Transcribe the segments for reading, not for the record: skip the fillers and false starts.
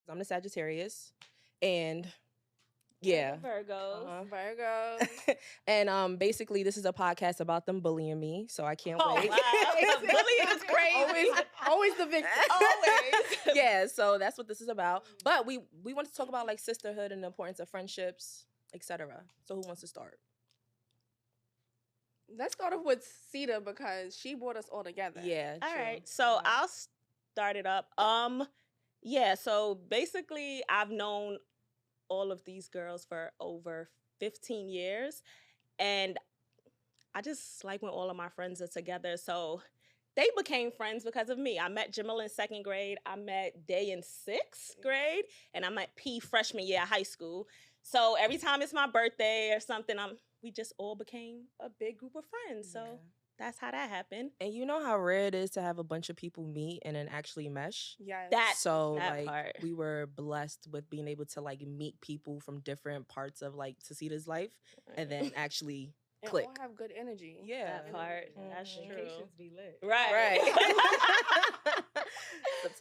I'm the Sagittarius, and yeah. Virgos. Virgos. And basically this is a podcast about them bullying me, so I can't wait. Wow. Bullying is crazy. Always the victim. Always. Yeah, so that's what this is about. But we want to talk about like sisterhood and the importance of friendships, etc. So who wants to start? Let's start off with Ceda because she brought us all together. Yeah. All true. right. So I'll start it up. Yeah, so basically I've known all of these girls for over 15 years, and I just like when all of my friends are together. So they became friends because of me. I met Jamil in 2nd grade, I met Day in 6th grade, and I met P freshman year of high school. So every time it's my birthday or something, we just all became a big group of friends. So that's how that happened. And you know how rare it is to have a bunch of people meet and then actually mesh? Yes. That part. We were blessed with being able to like meet people from different parts of like Ceceda's life and then actually and click. all have good energy. Yeah. That part. That's true. Vacations be lit. Right.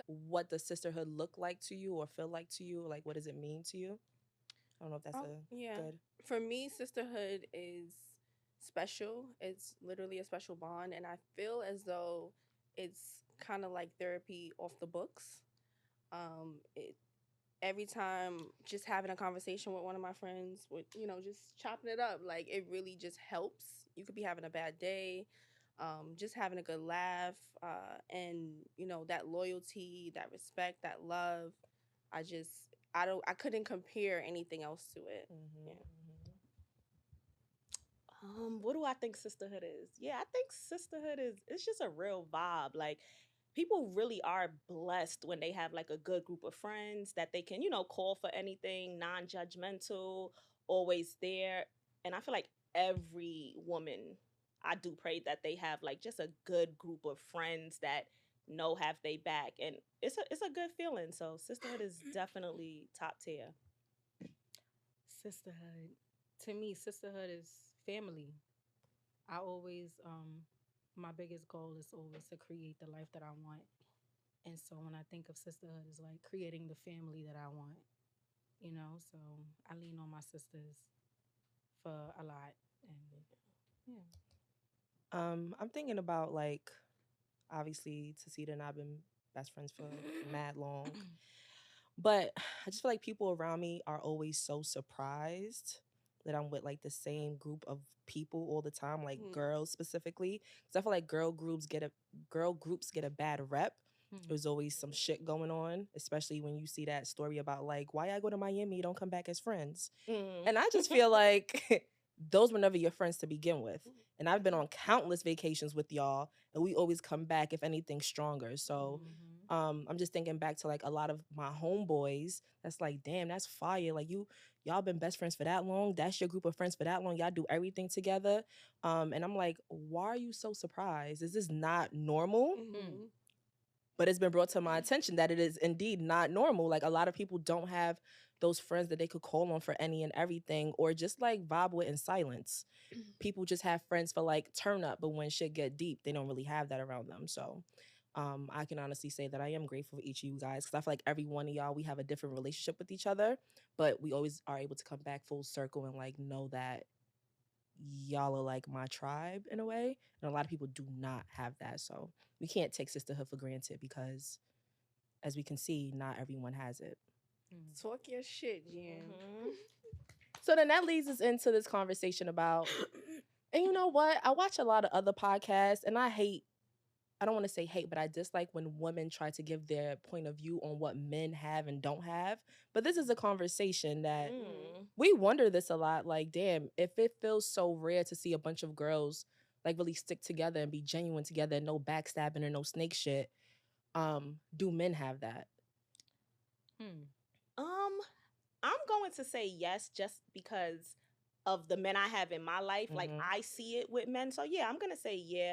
What does sisterhood look like to you or feel like to you? Like, what does it mean to you? I don't know if that's good. For me, sisterhood is special. It's literally a special bond, and I feel as though it's kind of like therapy off the books. Every time just having a conversation with one of my friends, with just chopping it up, like it really just helps. You could be having a bad day, just having a good laugh, and that loyalty, that respect, that love. I couldn't compare anything else to it. Mm-hmm. Yeah. What do I think sisterhood is? Yeah, I think sisterhood it's just a real vibe. Like people really are blessed when they have like a good group of friends that they can, call for anything, non-judgmental, always there. And I feel like every woman, I do pray that they have like just a good group of friends that have they back, and it's a good feeling. So sisterhood is definitely top tier. Sisterhood. To me, sisterhood is family. I always, my biggest goal is always to create the life that I want. And so when I think of sisterhood, it's like creating the family that I want, So I lean on my sisters for a lot. And yeah. I'm thinking about like, obviously, Ceda and I've been best friends for mad long. But I just feel like people around me are always so surprised that I'm with like the same group of people all the time, like girls specifically. Because I feel like girl groups get a bad rep. There's always some shit going on, especially when you see that story about like, why I go to Miami, don't come back as friends. And I just feel like those were never your friends to begin with. And I've been on countless vacations with y'all, and we always come back, if anything, stronger. So I'm just thinking back to like a lot of my homeboys. That's like, damn, that's fire. Like y'all been best friends for that long. That's your group of friends for that long. Y'all do everything together. And I'm like, why are you so surprised? Is this not normal? But it's been brought to my attention that it is indeed not normal. Like a lot of people don't have those friends that they could call on for any and everything, or just like vibe with in silence. People just have friends for like turn up, but when shit get deep, they don't really have that around them. So I can honestly say that I am grateful for each of you guys, because I feel like every one of y'all, we have a different relationship with each other, but we always are able to come back full circle and like know that y'all are like my tribe in a way. And a lot of people do not have that. So we can't take sisterhood for granted because, as we can see, not everyone has it. Talk your shit, Jen. So then that leads us into this conversation about, and you know what? I watch a lot of other podcasts, and I don't want to say hate, but I dislike when women try to give their point of view on what men have and don't have. But this is a conversation that we wonder this a lot. Like, damn, if it feels so rare to see a bunch of girls like really stick together and be genuine together and no backstabbing or no snake shit, do men have that? I'm going to say yes, just because of the men I have in my life. Like I see it with men. So yeah, I'm going to say yeah.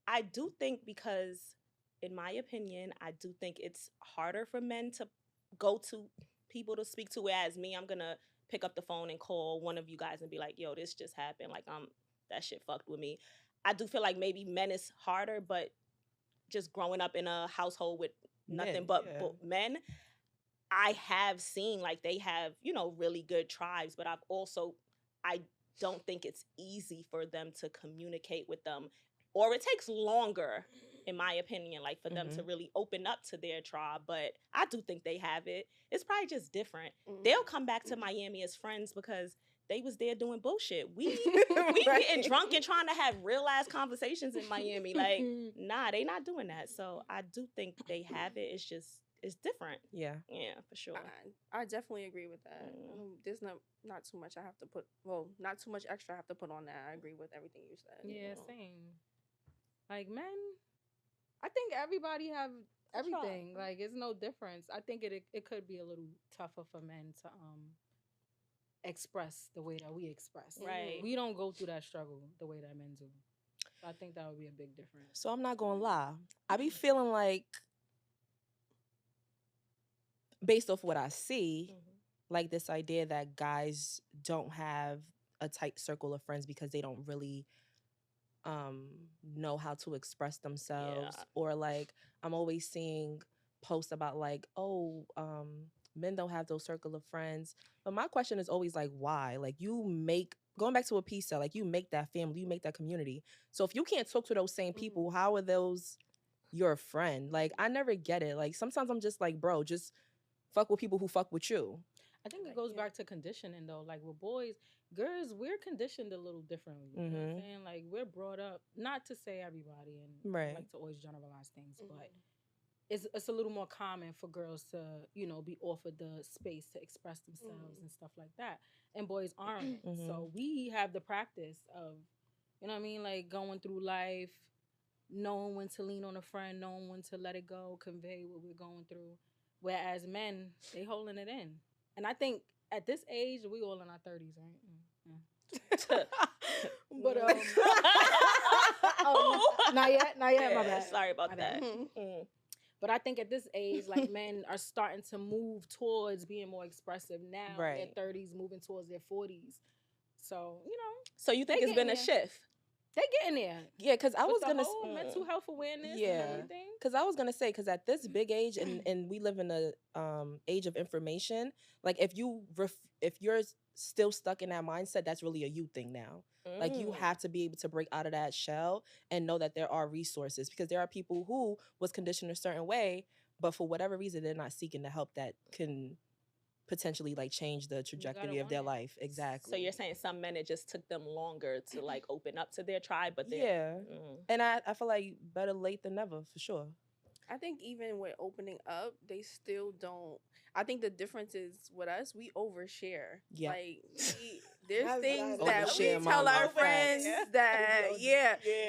I do think because, in my opinion, I do think it's harder for men to go to people to speak to, whereas me, I'm going to pick up the phone and call one of you guys and be like, yo, this just happened. Like, that shit fucked with me. I do feel like maybe men is harder, but just growing up in a household with nothing but men, I have seen like they have, really good tribes, but I don't think it's easy for them to communicate with them, or it takes longer, in my opinion, like for them to really open up to their tribe. But I do think they have it. It's probably just different. They'll come back to Miami as friends because they was there doing bullshit. We getting drunk and trying to have real ass conversations in Miami. Like, nah, they not doing that. So I do think they have it. It's different. Yeah. Yeah, for sure. I definitely agree with that. There's not too much I have to put. Well, not too much extra I have to put on that. I agree with everything you said. Yeah, same. Like men, I think everybody have everything. Like it's no difference. I think it could be a little tougher for men to express the way that we express. Right. We don't go through that struggle the way that men do. So I think that would be a big difference. So I'm not gonna lie. I be feeling like, based off what I see, like this idea that guys don't have a tight circle of friends because they don't really know how to express themselves. Or like I'm always seeing posts about like, men don't have those circle of friends. But my question is always like, why? Like going back to what P said, like you make that family, you make that community. So if you can't talk to those same people, how are those your friend? Like I never get it. Like sometimes I'm just like, bro, just fuck with people who fuck with you. I think it goes back to conditioning though. Like with boys, girls, we're conditioned a little differently. You know what I'm saying? Like we're brought up, not to say everybody, and I like to always generalize things, but it's a little more common for girls to, be offered the space to express themselves and stuff like that. And boys aren't. So we have the practice of, you know what I mean? Like going through life, knowing when to lean on a friend, knowing when to let it go, convey what we're going through. Whereas men, they holding it in. And I think at this age, we all in our 30s, right? But not yet, my bad. Sorry about that. But I think at this age, like men are starting to move towards being more expressive now. Their 30s, moving towards their 40s. So, So you think it's been a shift? They getting there. Yeah, because I was the gonna whole mental health awareness and everything. Because I was gonna say, because at this big age, and we live in a age of information. Like if you're still stuck in that mindset, that's really a you thing now. Like you have to be able to break out of that shell and know that there are resources, because there are people who was conditioned a certain way, but for whatever reason they're not seeking the help that can potentially like change the trajectory of their life. Exactly. So you're saying some men, it just took them longer to like open up to their tribe, but and I feel like better late than never, for sure. I think even with opening up, they still don't. I think the difference is with us, we overshare. Yeah. Like there's things that we Overshare, tell our mama. friends that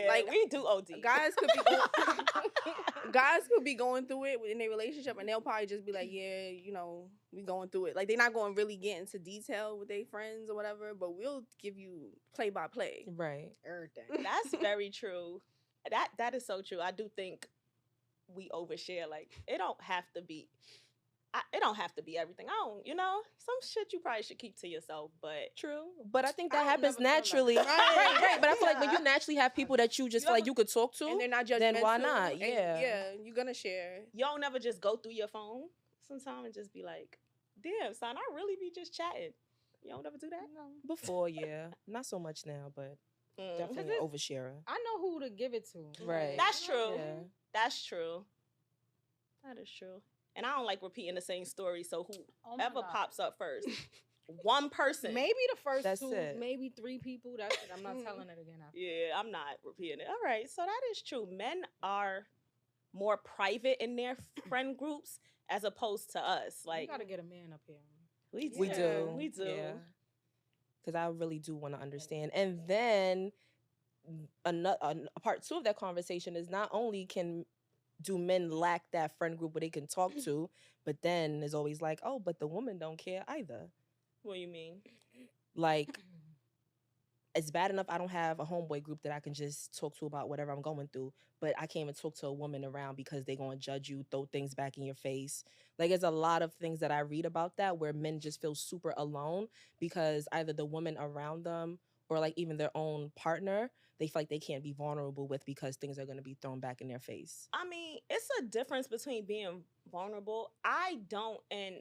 like we do OD. Guys could be going through it in their relationship, and they'll probably just be like, yeah, we going through it. Like they're not going to really get into detail with their friends or whatever, but we'll give you play by play. Right. Everything. That's very true. That is so true. I do think we overshare. Like it don't have to be everything. Some shit you probably should keep to yourself, but true. But I think that happens naturally. Right. But I feel like when you naturally have people that you just feel like you could talk to, and they're not judgmental, then why not? Yeah, you're gonna share. You don't never just go through your phone sometime and just be like, damn, son, I really be just chatting. You don't ever do that? No. Before, yeah. Not so much now, but definitely an oversharer. I know who to give it to. Right. That's true. Yeah. That's true. That is true. And I don't like repeating the same story, so whoever pops up first. One person. Maybe the first That's two, it. maybe three people. That's it. I'm not telling it again after. Yeah, I'm not repeating it. All right, so that is true. Men are more private in their friend groups as opposed to us. Like, you gotta get a man up here. We do. We do. Yeah. Because I really do want to understand. And then another part two of that conversation is not only do men lack that friend group where they can talk to, but then there's always like, oh, but the woman don't care either. What do you mean? Like, it's bad enough I don't have a homeboy group that I can just talk to about whatever I'm going through, but I can't even talk to a woman around because they're going to judge you, throw things back in your face. Like, there's a lot of things that I read about that where men just feel super alone because either the woman around them or like even their own partner, they feel like they can't be vulnerable with because things are going to be thrown back in their face. I mean, it's a difference between being vulnerable. I don't, and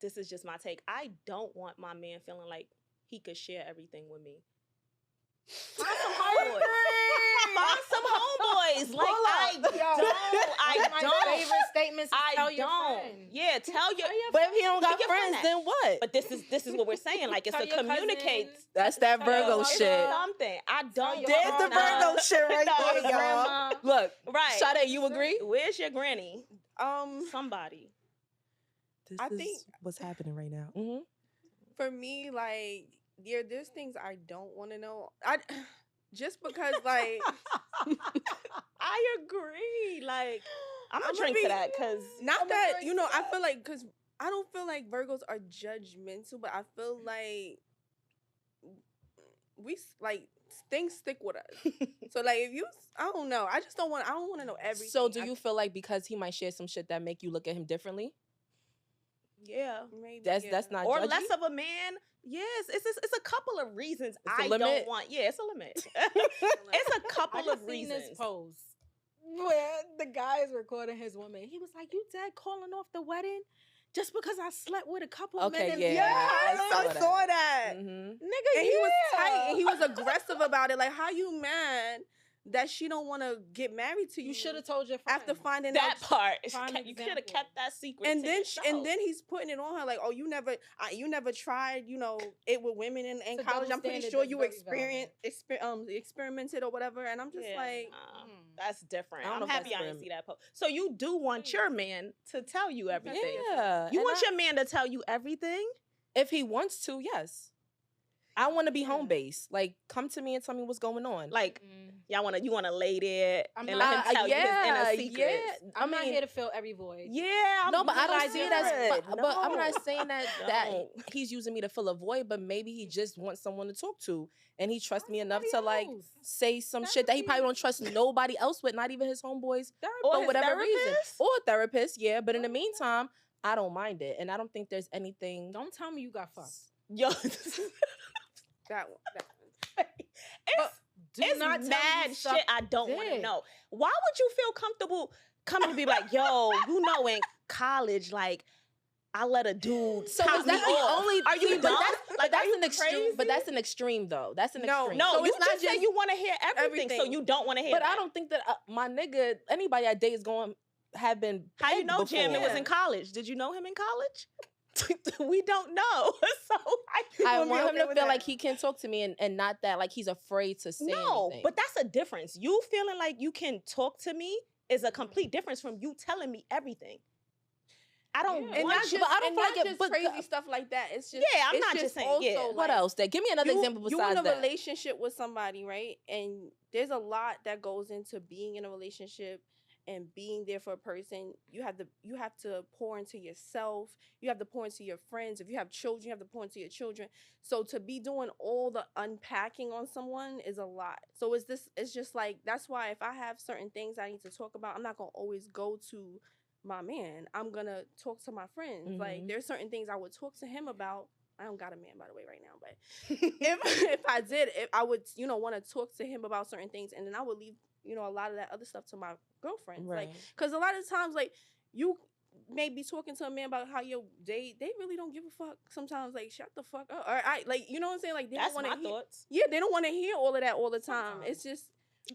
this is just my take. I don't want my man feeling like he could share everything with me. Find some homeboys. Find some homeboys. Like I don't. My favorite statements. Tell your friend. Yeah, tell your. But if he don't got your friends, friend then what? But this is what we're saying. Like it's Tell a your communicate. cousins. That's that Tell Virgo your shit. mother. Something. I don't. your There's the grandma. Virgo shit right No, there, y'all. grandma. Look, Right. Sade, you agree? Where's your granny? Somebody. This I is think- what's happening right now. For me, like, there's things I don't want to know. Just because, like, I agree. Like I'm gonna I'ma drink be- to that because not that, you know, I feel like, because I don't feel like Virgos are judgmental, but I feel like things stick with us. So, like, if you, I don't know. I don't want to know everything. So do you feel like because he might share some shit that make you look at him differently? yeah. Maybe, That's not Or judgy? less of a man. Yes, it's a couple of reasons It's a I limit? don't want. Yeah, it's a limit. It's a I couple just of seen reasons. this post where the guy is recording his woman. He was like, "You dead calling off the wedding just because I slept with a couple Okay, men." yeah, Yes, I I saw saw that. Mhm. Nigga, And he was tight and he was aggressive about it. Like, how you mad that she don't want to get married to you? You should have told your friend. after finding that out. part. Prime You could have example. kept that secret. And to then yourself. he's putting it on her like, oh, you never tried, you know, it with women in It's a college. double I'm pretty standard sure that's you very experimented or whatever. And I'm just Yeah, like, nah, that's different. I don't I'm know if happy that's I didn't for see that post. So you do want your man to tell you everything. Yeah. You and want your man to tell you everything? if he wants to, yes. I want to be Yeah. home based. Like, come to me and tell me what's going on. Like, you want to lay there I'm and not- let him tell you his inner yeah, secrets. yeah. I'm not here to fill every void. Yeah, I'm No, but I don't realize see it you're as. good. But I'm No. not saying that No. he's using me to fill a void. But maybe he just wants someone to talk to, and he trusts me enough to Somebody like else. say some shit that he probably don't trust nobody else with, not even his homeboys, Or for his whatever reason, therapist? or a therapist. Yeah, but in the Oh, meantime, I don't mind it, and I don't think there's anything. Don't tell me you got fucked. Yo, that one. it's, Do it's not tell me mad you shit sucked I don't want to dick. know. Why would you feel comfortable coming to be like, yo, you know, in college, like, I let a dude So top is me that the off. only? Are you see, but dumb? that's, Like, that's are you an extreme. But crazy? that's an extreme, though. That's an No, extreme. No, So you it's not just say just you want to hear everything, so everything. you don't want to hear But that. I don't think that my nigga, anybody I date is going have been. How you pegged know Jam? It was before. in college. Did you know him in college? We don't know. So I gonna be want him okay to with feel that. like he can talk to me and not that like he's afraid to say no, anything. but that's a difference. You feeling like you can talk to me is a complete difference from you telling me everything. I don't Yeah. And want not you. just, but I don't and feel not like it- just but crazy the- stuff like that. It's just Yeah, I'm it's not just saying, also, yeah. like, what else? That give me another example you besides in a that. relationship with somebody, right? And there's a lot that goes into being in a relationship and being there for a person. You have to pour into yourself. You have to pour into your friends. If you have children, you have to pour into your children. So to be doing all the unpacking on someone is a lot. So it's just like, that's why if I have certain things I need to talk about, I'm not gonna always go to my man. I'm gonna talk to my friends. Like, Mhm. there's certain things I would talk to him about. I don't got a man, by the way, right now, but if I did, if I would, want to talk to him about certain things, and then I would leave, a lot of that other stuff to my girlfriends. Right. Like, because a lot of times, like, you may be talking to a man about how your day, they really don't give a fuck. Sometimes, like, shut the fuck up. Or like, you know what I'm saying? Like, they That's don't my want to hear. thoughts. Yeah, they don't want to hear all of that all the time. Sometimes. It's just.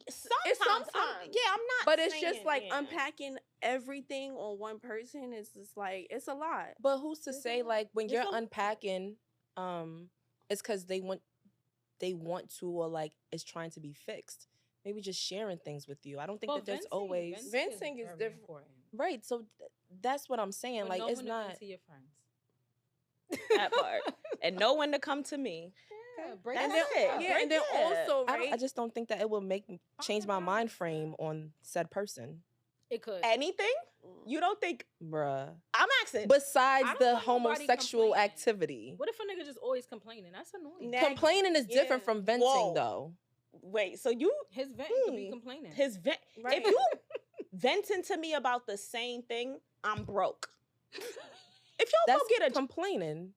Sometimes, sometimes. I'm not. But it's saying, just like yeah. unpacking everything on one person. It's just like, it's a lot. But who's to There's say a- like when there's you're a- unpacking, it's because they want to or like is trying to be fixed. Maybe just sharing things with you. I don't think Well, that there's venting- always Venting is very different. important. right. So that's what I'm saying. But Like know it's when to vent not. to your friends. that part, and know when to come to me. Yeah, break That's it it. down. Yeah, and then also, I, right? I just don't think that it will change my mind frame on said person, It could. Anything? You don't think? bruh. I'm asking. Besides I don't the want nobody homosexual complaining. activity, What if a nigga just always complaining? That's annoying. Nah. complaining is different Yeah. from venting, Whoa. though. Wait, so you His vent could be complaining. his vent? Right. If you venting to me about the same thing, I'm broke. If y'all That's go get a complaining.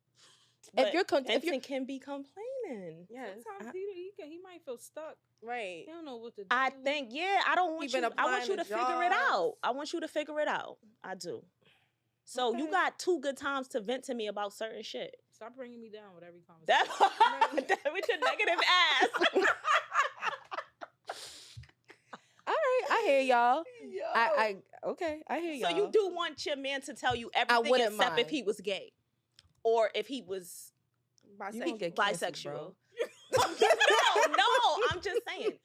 but If you're venting can be complaining. Yes. Sometimes he might feel stuck. Right. He don't know what to do. I think, I don't want He been you. I want applying you to to figure it out. jobs. I want you to figure it out. I do. So you Okay. got 2 good times to vent to me about certain shit. Stop bringing me down with every That conversation. with your negative ass. All right, I hear y'all. Yo. I hear So y'all. you do want your man to tell you everything wouldn't except if mind. he was gay, or if he was You gonna get canceled, bro. no, I'm just saying.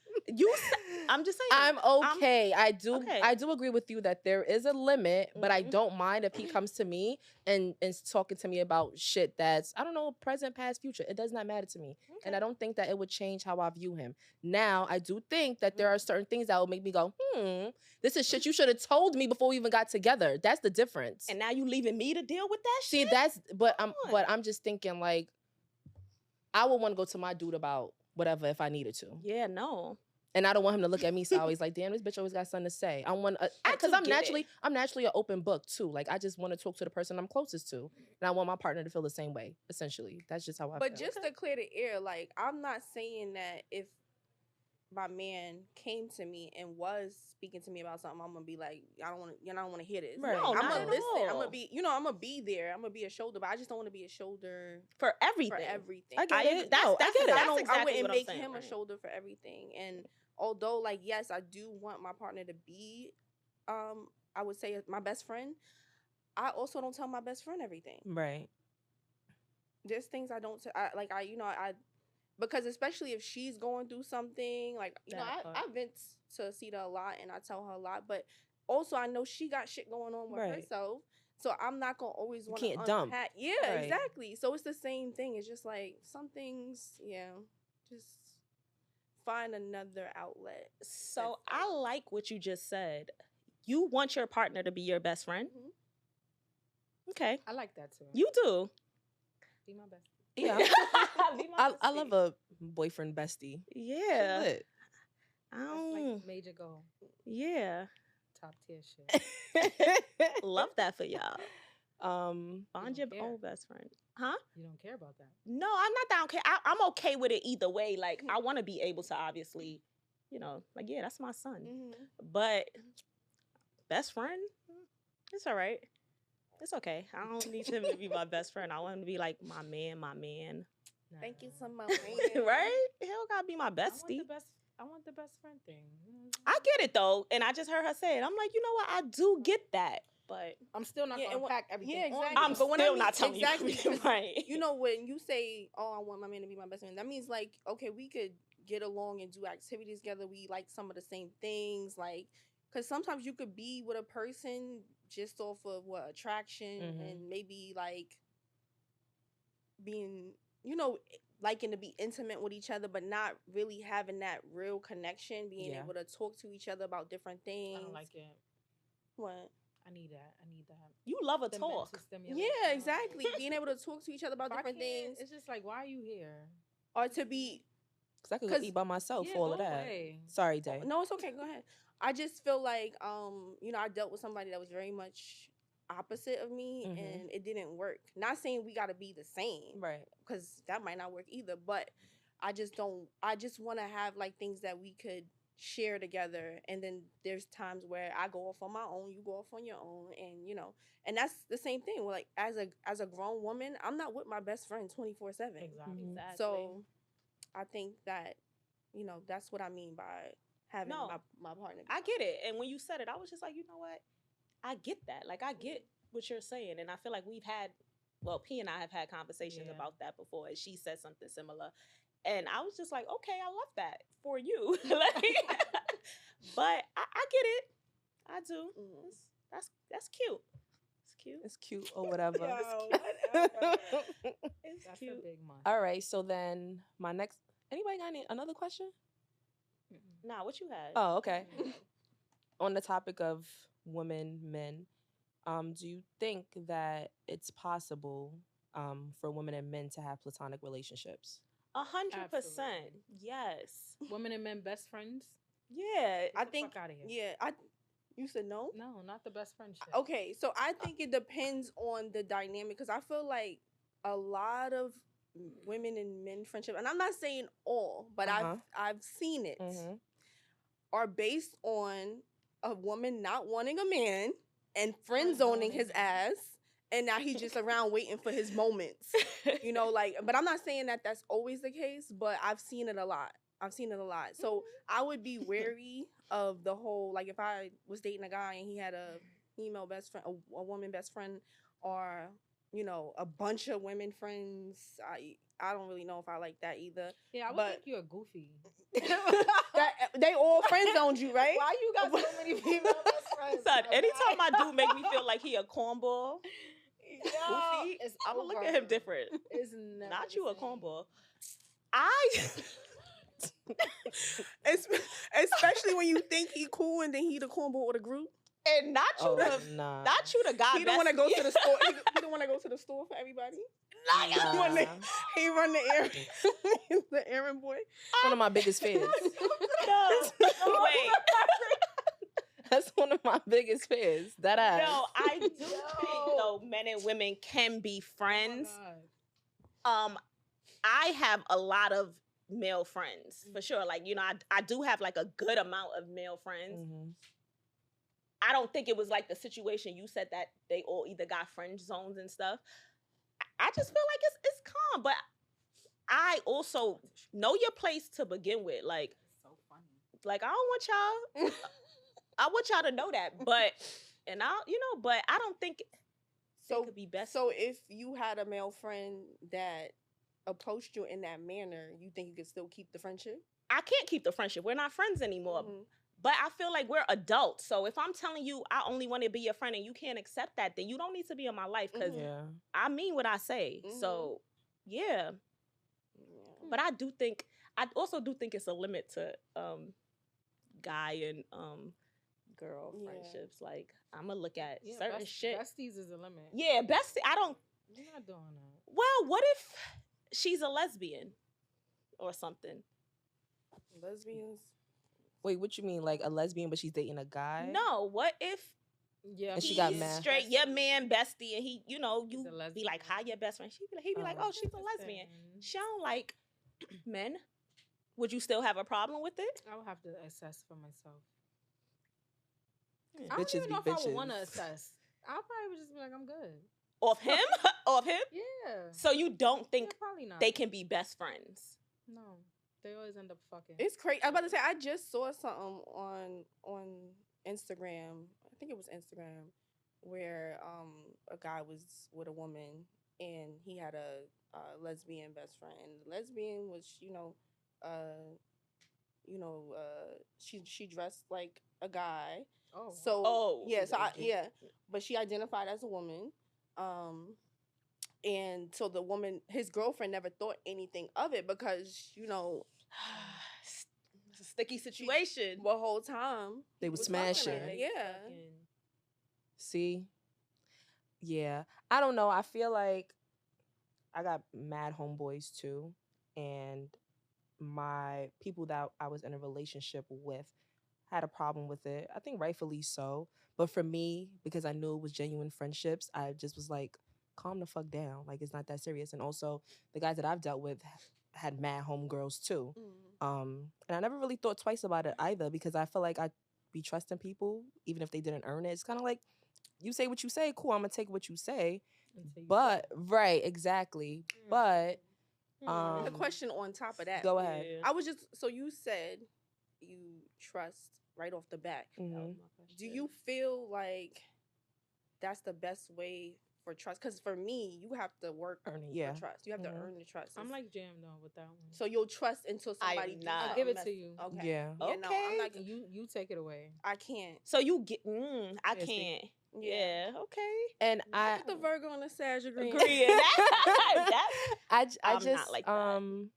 I'm just saying. I'm okay. okay. I do agree with you that there is a limit, but I Mhm. don't mind if he comes to me and is talking to me about shit that's, I don't know, present, past, future. It does not matter to me. And I don't think that it would change how I view him. Now, I do think that there are certain things that will make me go, this is shit you should have told me before we even got together. That's the difference. And now you leaving me to deal with that shit? See, but I'm just thinking, like, I would want to go to my dude about whatever if I needed to. Yeah, no. And I don't want him to look at me so always like, damn, this bitch always got something to say. I want, because do I'm get it. naturally an open book too. Like, I just want to talk to the person I'm closest to, and I want my partner to feel the same way. Essentially, that's just how I feel. But just to clear the air, like, I'm not saying that if my man came to me and was speaking to me about something, I'm gonna be like, I don't want to hear this. Right. No, I'm not gonna at listen. I'm all. gonna be, I'm gonna be there. I'm gonna be a shoulder, but I just don't want to be a shoulder For everything. for everything. I get it. That's No, I get it. That's I exactly wouldn't what I'm make saying, him right? a shoulder for everything. And although, like, yes, I do want my partner to be, I would say my best friend. I also don't tell my best friend everything. Right. There's things I don't because especially if she's going through something, like, I vent to Ceda a lot and I tell her a lot, but also I know she got shit going on with Right. herself. So I'm not gonna always want to can't dump. Yeah, Right. exactly. So it's the same thing. It's just like some things, just find another outlet. So I like what you just said. You want your partner to be your best friend? Mhm. Okay. I like that too. You do. Be my best. Yeah. Be my I bestie. love a boyfriend bestie. Yeah. Lit. I That's don't. like major goal. Yeah. Top tier shit. Love that for y'all. Um, Find don't your care. own best friend. Huh? You don't care about that. No, I'm not that okay. I'm okay with it either way. Like, I want to be able to obviously, like, yeah, that's my son. Mhm. But best friend, it's all right. It's okay. I don't need him to be my best friend. I want him to be like my man. Nah. Thank you so much. Right? He don't gotta be my bestie. I want the best friend thing. I get it though, and I just heard her say it. I'm like, you know what? I do get that, but I'm still not Yeah, gonna and what- unpack everything. yeah, on exactly. you. I'm But when I still mean- not telling exactly, you. Right? You know, when you say, "Oh, I want my man to be my best friend," that means like, okay, we could get along and do activities together. We like some of the same things, like, because sometimes you could be with a person just off of attraction Mhm. and maybe like being, liking to be intimate with each other, but not really having that real connection, being Yeah. able to talk to each other about different things. I don't like it. What? I need that. You love a The talk. mental stimulation. Yeah, exactly. Being able to talk to each other about If I different can't, things, It's just like, why are you here? or to be. Cause I could go 'Cause- eat by myself Yeah, for all of go that. away. Sorry, Day. No, it's okay. Go ahead. I just feel like, I dealt with somebody that was very much opposite of me, Mhm. and it didn't work. Not saying we got to be the same, Right. because that might not work either. But I just don't. I just want to have like things that we could share together, and then there's times where I go off on my own, you go off on your own, and and that's the same thing. We're like, as a grown woman, I'm not with my best friend 24/7. Exactly. Mhm. Exactly. So I think that that's what I mean by having No. my partner. I get it. And when you said it, I was just like, you know what? I get that. Like, I get what you're saying. And I feel like P and I have had conversations Yeah. about that before. And she said something similar. And I was just like, okay, I love that for you. Like, but I get it. I do. Mhm. That's cute. It's cute. It's cute or whatever. Yo, whatever. It's That's cute. a big month. All right. So then my next. Anybody got another question? Nah, what you had? Oh, okay. On the topic of women, men, do you think that it's possible for women and men to have platonic relationships? 100%. Absolutely. Yes. Women and men best friends? Yeah. I the think, fuck outta here. yeah, you said no? No, not the best friendship. Okay, so I think it depends on the dynamic, because I feel like a lot of women and men friendship, and I'm not saying all, but Uh-huh. I've seen it, Mhm. are based on a woman not wanting a man and friend zoning his ass, and now he's just around waiting for his moments. You know, like, but I'm not saying that that's always the case, but I've seen it a lot. So I would be wary of the whole, like, if I was dating a guy and he had a female best friend, a woman best friend, or, you know, a bunch of women friends. I don't really know if I like that either. Yeah, I would but think you're a goofy. that they all friend zoned you, right? Why you got so many female best friends? Son, anytime my dude make me feel like he a cornball, Yo, goofy, it's I'm gonna look over. at him different. It's never Not the you a same. cornball. Especially when you think he cool and then he the cornball of the group. And not you, Nah. not you, the guy. He don't want to go to the store. He don't want to go to the store for everybody. Nah. He run the errand. The errand boy. One of my biggest fears. No, wait. That's one of my biggest fears. That ass. No, I do think though men and women can be friends. Oh my God. I have a lot of male friends for sure. Like, you know, I do have like a good amount of male friends. Mm-hmm. I don't think it was like the situation you said that they all either got friend zones and stuff. I just feel like it's calm, but I also know your place to begin with. Like, It's so funny. like I don't want y'all. I want y'all to know that, but but I don't think they could be best. So if you had a male friend that approached you in that manner, you think you could still keep the friendship? I can't keep the friendship. We're not friends anymore. Mhm. But I feel like we're adults. So if I'm telling you I only want to be your friend and you can't accept that, then you don't need to be in my life because Yeah. I mean what I say. Mhm. So yeah. Yeah. But I also do think it's a limit to guy and girl Yeah. friendships. Like I'm gonna look at Yeah, certain shit. Besties is a limit. Yeah, bestie. I don't. You're not doing that. Well, what if she's a lesbian or something? Lesbians. Wait, what you mean? Like a lesbian, but she's dating a guy? No. What if Yeah, And she he's got mad. straight, your man bestie, and he, you He's a be lesbian. like, "Hi, your best friend." He'd be like, "Oh, she's a lesbian. She don't like men." Would you still have a problem with it? I would have to assess for myself. Hmm. I don't Bitches even know be if I would want to bitches. assess. I probably would just be like, I'm good. Off him? Off him? Yeah. So you don't think Yeah, probably not. they can be best friends? No, they always end up fucking. It's crazy. I was about to say I just saw something on Instagram. I think it was Instagram where a guy was with a woman and he had a lesbian best friend. And the lesbian was, she dressed like a guy. Oh. So Oh. yeah, so Okay. but she identified as a woman. And so the woman, his girlfriend, never thought anything of it because It's a sticky situation. the whole time They was was fucking smashing. her. Yeah. See? Yeah. I don't know. I feel like I got mad homeboys too. And my people that I was in a relationship with had a problem with it. I think rightfully so. But for me, because I knew it was genuine friendships, I just was like, calm the fuck down. Like, it's not that serious. And also, the guys that I've dealt with had mad homegirls too. And I never really thought twice about it either because I feel like I'd be trusting people even if they didn't earn it. It's kind of like, you say what you say, cool, I'm gonna take what you say. Until you But, right, exactly. But, A question on top of that. go ahead. Yeah. I was just, so you said you trust right off the bat. That was Mhm. my question. Do you feel like that's the best way for trust? Because for me, you have to work Earn it, yeah. for trust. You have to Mhm. earn the trust. I'm like jammed on with that one. So you'll trust until I am somebody do not. something I'll give it mess- to you. Okay. Yeah. No, I'm Okay. not. And you take it away. I can't. So you get I Yes, can't. Yeah. Yeah, okay. And I Look at the Virgo and the Sag agreeing. Agreeing. That- I I'm not just like that.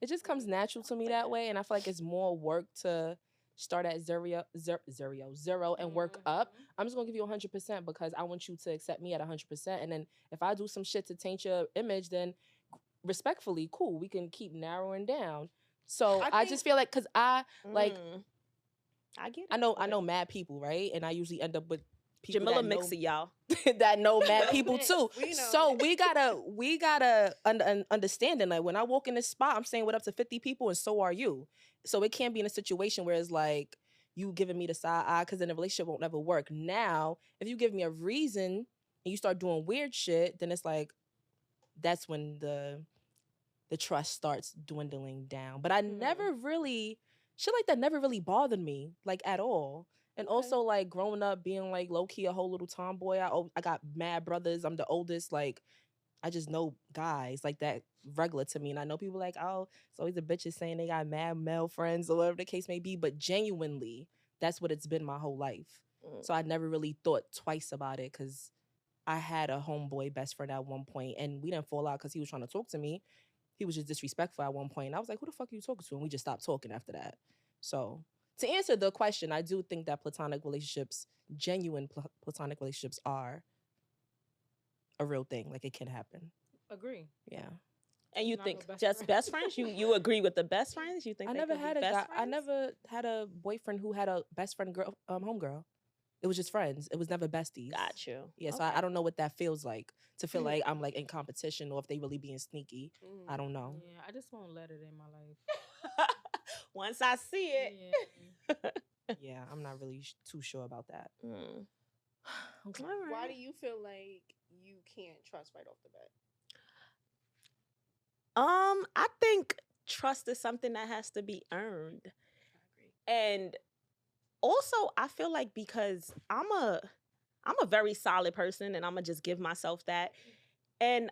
it just comes natural to me that way, and I feel like it's more work to start at zero and work up. I'm just gonna give you 100% because I want you to accept me at 100%, and then if I do some shit to taint your image, then respectfully, cool, we can keep narrowing down. So I just feel like because I like I get it. I know mad people, right, and I usually end up with people Jamila that know- Mixie, y'all. that know mad people too. We know. So we gotta understanding. Like when I walk in this spot, I'm saying what up to 50 people, and so are you. So it can't be in a situation where it's like you giving me the side eye because then the relationship won't never work. Now, if you give me a reason and you start doing weird shit, then it's like that's when the trust starts dwindling down. But I never really shit like that never really bothered me like at all. And also like growing up being like low key a whole little tomboy. I got mad brothers. I'm the oldest. Like I just know guys like that regular to me. And I know people like, oh, it's always the bitches saying they got mad male friends or whatever the case may be. But genuinely, that's what it's been my whole life. So I never really thought twice about it because I had a homeboy best friend at one point and we didn't fall out because he was trying to talk to me. He was just disrespectful at one point. And I was like, who the fuck are you talking to? And we just stopped talking after that. So to answer the question, I do think that platonic relationships, genuine platonic relationships are a real thing. Like it can happen. Agree. Yeah. And you Not think no best just friend. best friends? You agree with the best friends? You think I they never could had be a best guy. friends? I never had a boyfriend who had a best friend girl, homegirl. It was just friends. It was never besties. Got you. Yeah, so I don't know what that feels like to feel like I'm like in competition or if they really being sneaky. I don't know. Yeah, I just won't let it in my life. Once I see it. Yeah. Yeah, I'm not really too sure about that. Okay. All Why right. do you feel like you can't trust right off the bat? I think trust is something that has to be earned. I agree. And also I feel like because I'm a very solid person and I'm gonna just give myself that. And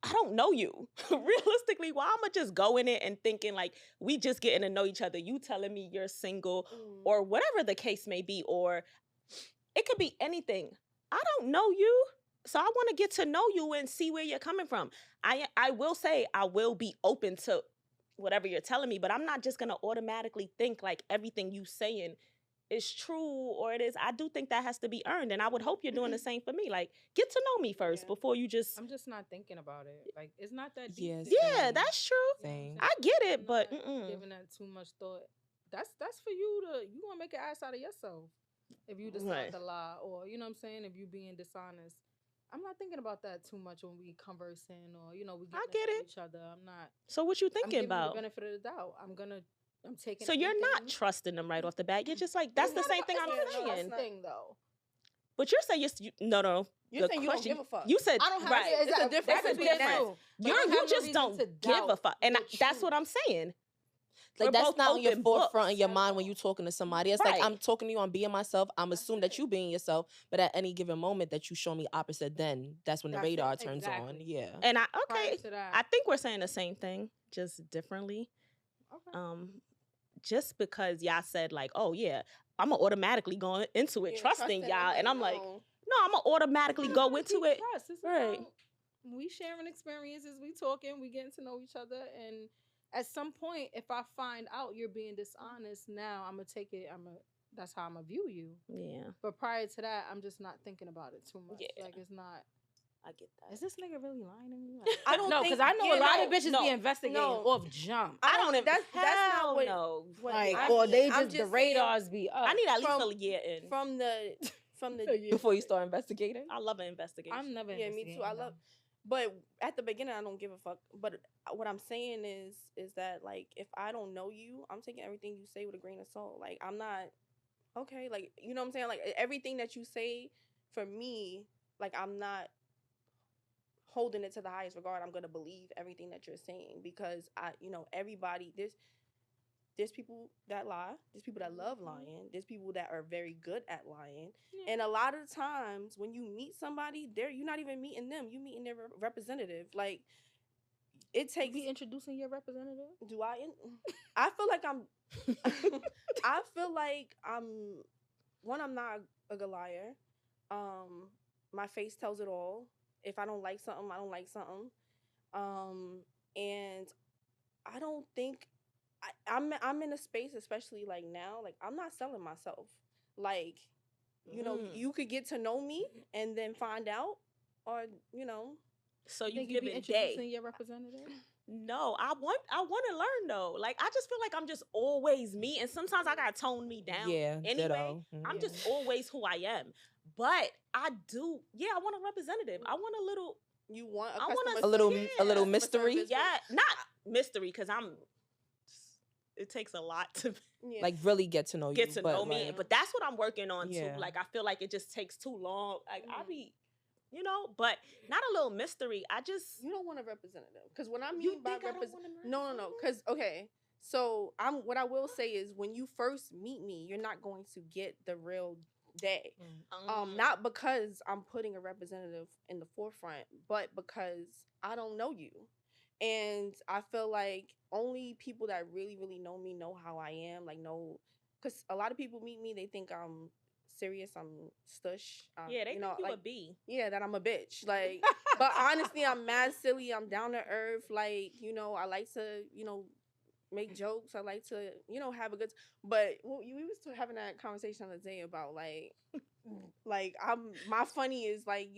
I don't know you. Realistically, why I'm gonna just go in it and thinking like we just getting to know each other. You telling me you're single or whatever the case may be, or it could be anything. I don't know you. So I want to get to know you and see where you're coming from. I will say I will be open to whatever you're telling me, but I'm not just gonna automatically think like everything you saying is true or it is. I do think that has to be earned, and I would hope you're doing the same for me. Like, get to know me first before you just. I'm just not thinking about it. Like, it's not that Yeah, deep. Yeah, that's true. Same. I get it, I'm but not giving that too much thought. That's for you gonna make an ass out of yourself if you decide Right. to lie, or you know what I'm saying, if you being dishonest. I'm not thinking about that too much when we conversing or we I getting get to know it. each other. I'm not. So what you I'm thinking giving you about? the benefit of the doubt. I'm taking. So you're not everything. trusting them right off the bat. You're just like that's the same thing I'm saying. Thing though. But you're saying no. You're the saying you don't give a fuck. You said I don't have right. to, it's a difference That's a between difference. that. You just don't give a fuck, and that's what I'm saying. Like We're that's both not on your open forefront books. of your mind when you're talking to somebody. It's like Right. I'm talking to you on being myself. I'm assuming that you being yourself, but at any given moment that you show me opposite, then that's when the That's it, radar turns on. exactly. Yeah. And Prior to that. I think we're saying the same thing, just differently. Okay. Just because y'all said like, oh yeah, I'm gonna automatically go into it Yeah, trusting trusting, y'all, I'm and I'm like, like, no. no, I'm gonna automatically It's go not into deep it. trust. It's Right. about we sharing experiences, we talking, we getting to know each other, and at some point, if I find out you're being dishonest, now I'm gonna take it. That's how I'm gonna view you. Yeah, But prior to that, I'm just not thinking about it too much. Yeah. Like it's not. I get that. Is this nigga really lying to me? Like, I don't know think- because I know yeah, a lot no, of bitches no, be investigating no. off jump. I don't even. That's not what. no. what Like, I or mean. they I'm just the saying radars be up. I need at least From- a year in. from the. Before you start investigating. I love an investigation. I'm never. Yeah, me too. I love. But at the beginning, I don't give a fuck. But what I'm saying is that like if I don't know you, I'm taking everything you say with a grain of salt. Like I'm not okay. Like you know what I'm saying. Like everything that you say for me, like I'm not holding it to the highest regard. I'm gonna believe everything that you're saying because everybody there's people that lie. There's people that love lying. There's people that are very good at lying. And a lot of times when you meet somebody, you're not even meeting them. You meeting their representative. Like it takes. Be introducing your representative. Do I? I feel like I'm. I feel like I'm not a good liar. My face tells it all. If I don't like something, I don't like something. And I don't think. I'm in a space, especially like now, like I'm not selling myself. Like, you could get to know me and then find out, or So you Think give be it introducing day. your representative? No, I want to learn though. Like I just feel like I'm just always me, and sometimes I gotta tone me down. Yeah. Anyway, Ditto. I'm just always who I am. But I do. Yeah, I want a representative. I want a little. you want I want customer a little service- a little customer mystery. service. Yeah, not mystery because I'm it takes a lot to Yeah. Like really get to know you. get to know me. like, But that's what I'm working on too. Yeah. Like I feel like it just takes too long. Like I Mhm. be, but not a little mystery. I just You don't want a representative, because when I You mean by think I don't want a no, because okay, so what I will say is when you first meet me, you're not going to get the real day. Not because I'm putting a representative in the forefront, but because I don't know you. And I feel like only people that really, really know me know how I am. Like, know, because a lot of people meet me, they think I'm serious, I'm stush. yeah, they you think know, you like, a B. yeah, that I'm a bitch. Like, but honestly, I'm mad silly. I'm down to earth. Like, I like to, make jokes. I like to, have a good. But we was having that conversation the other day about like my funny is like,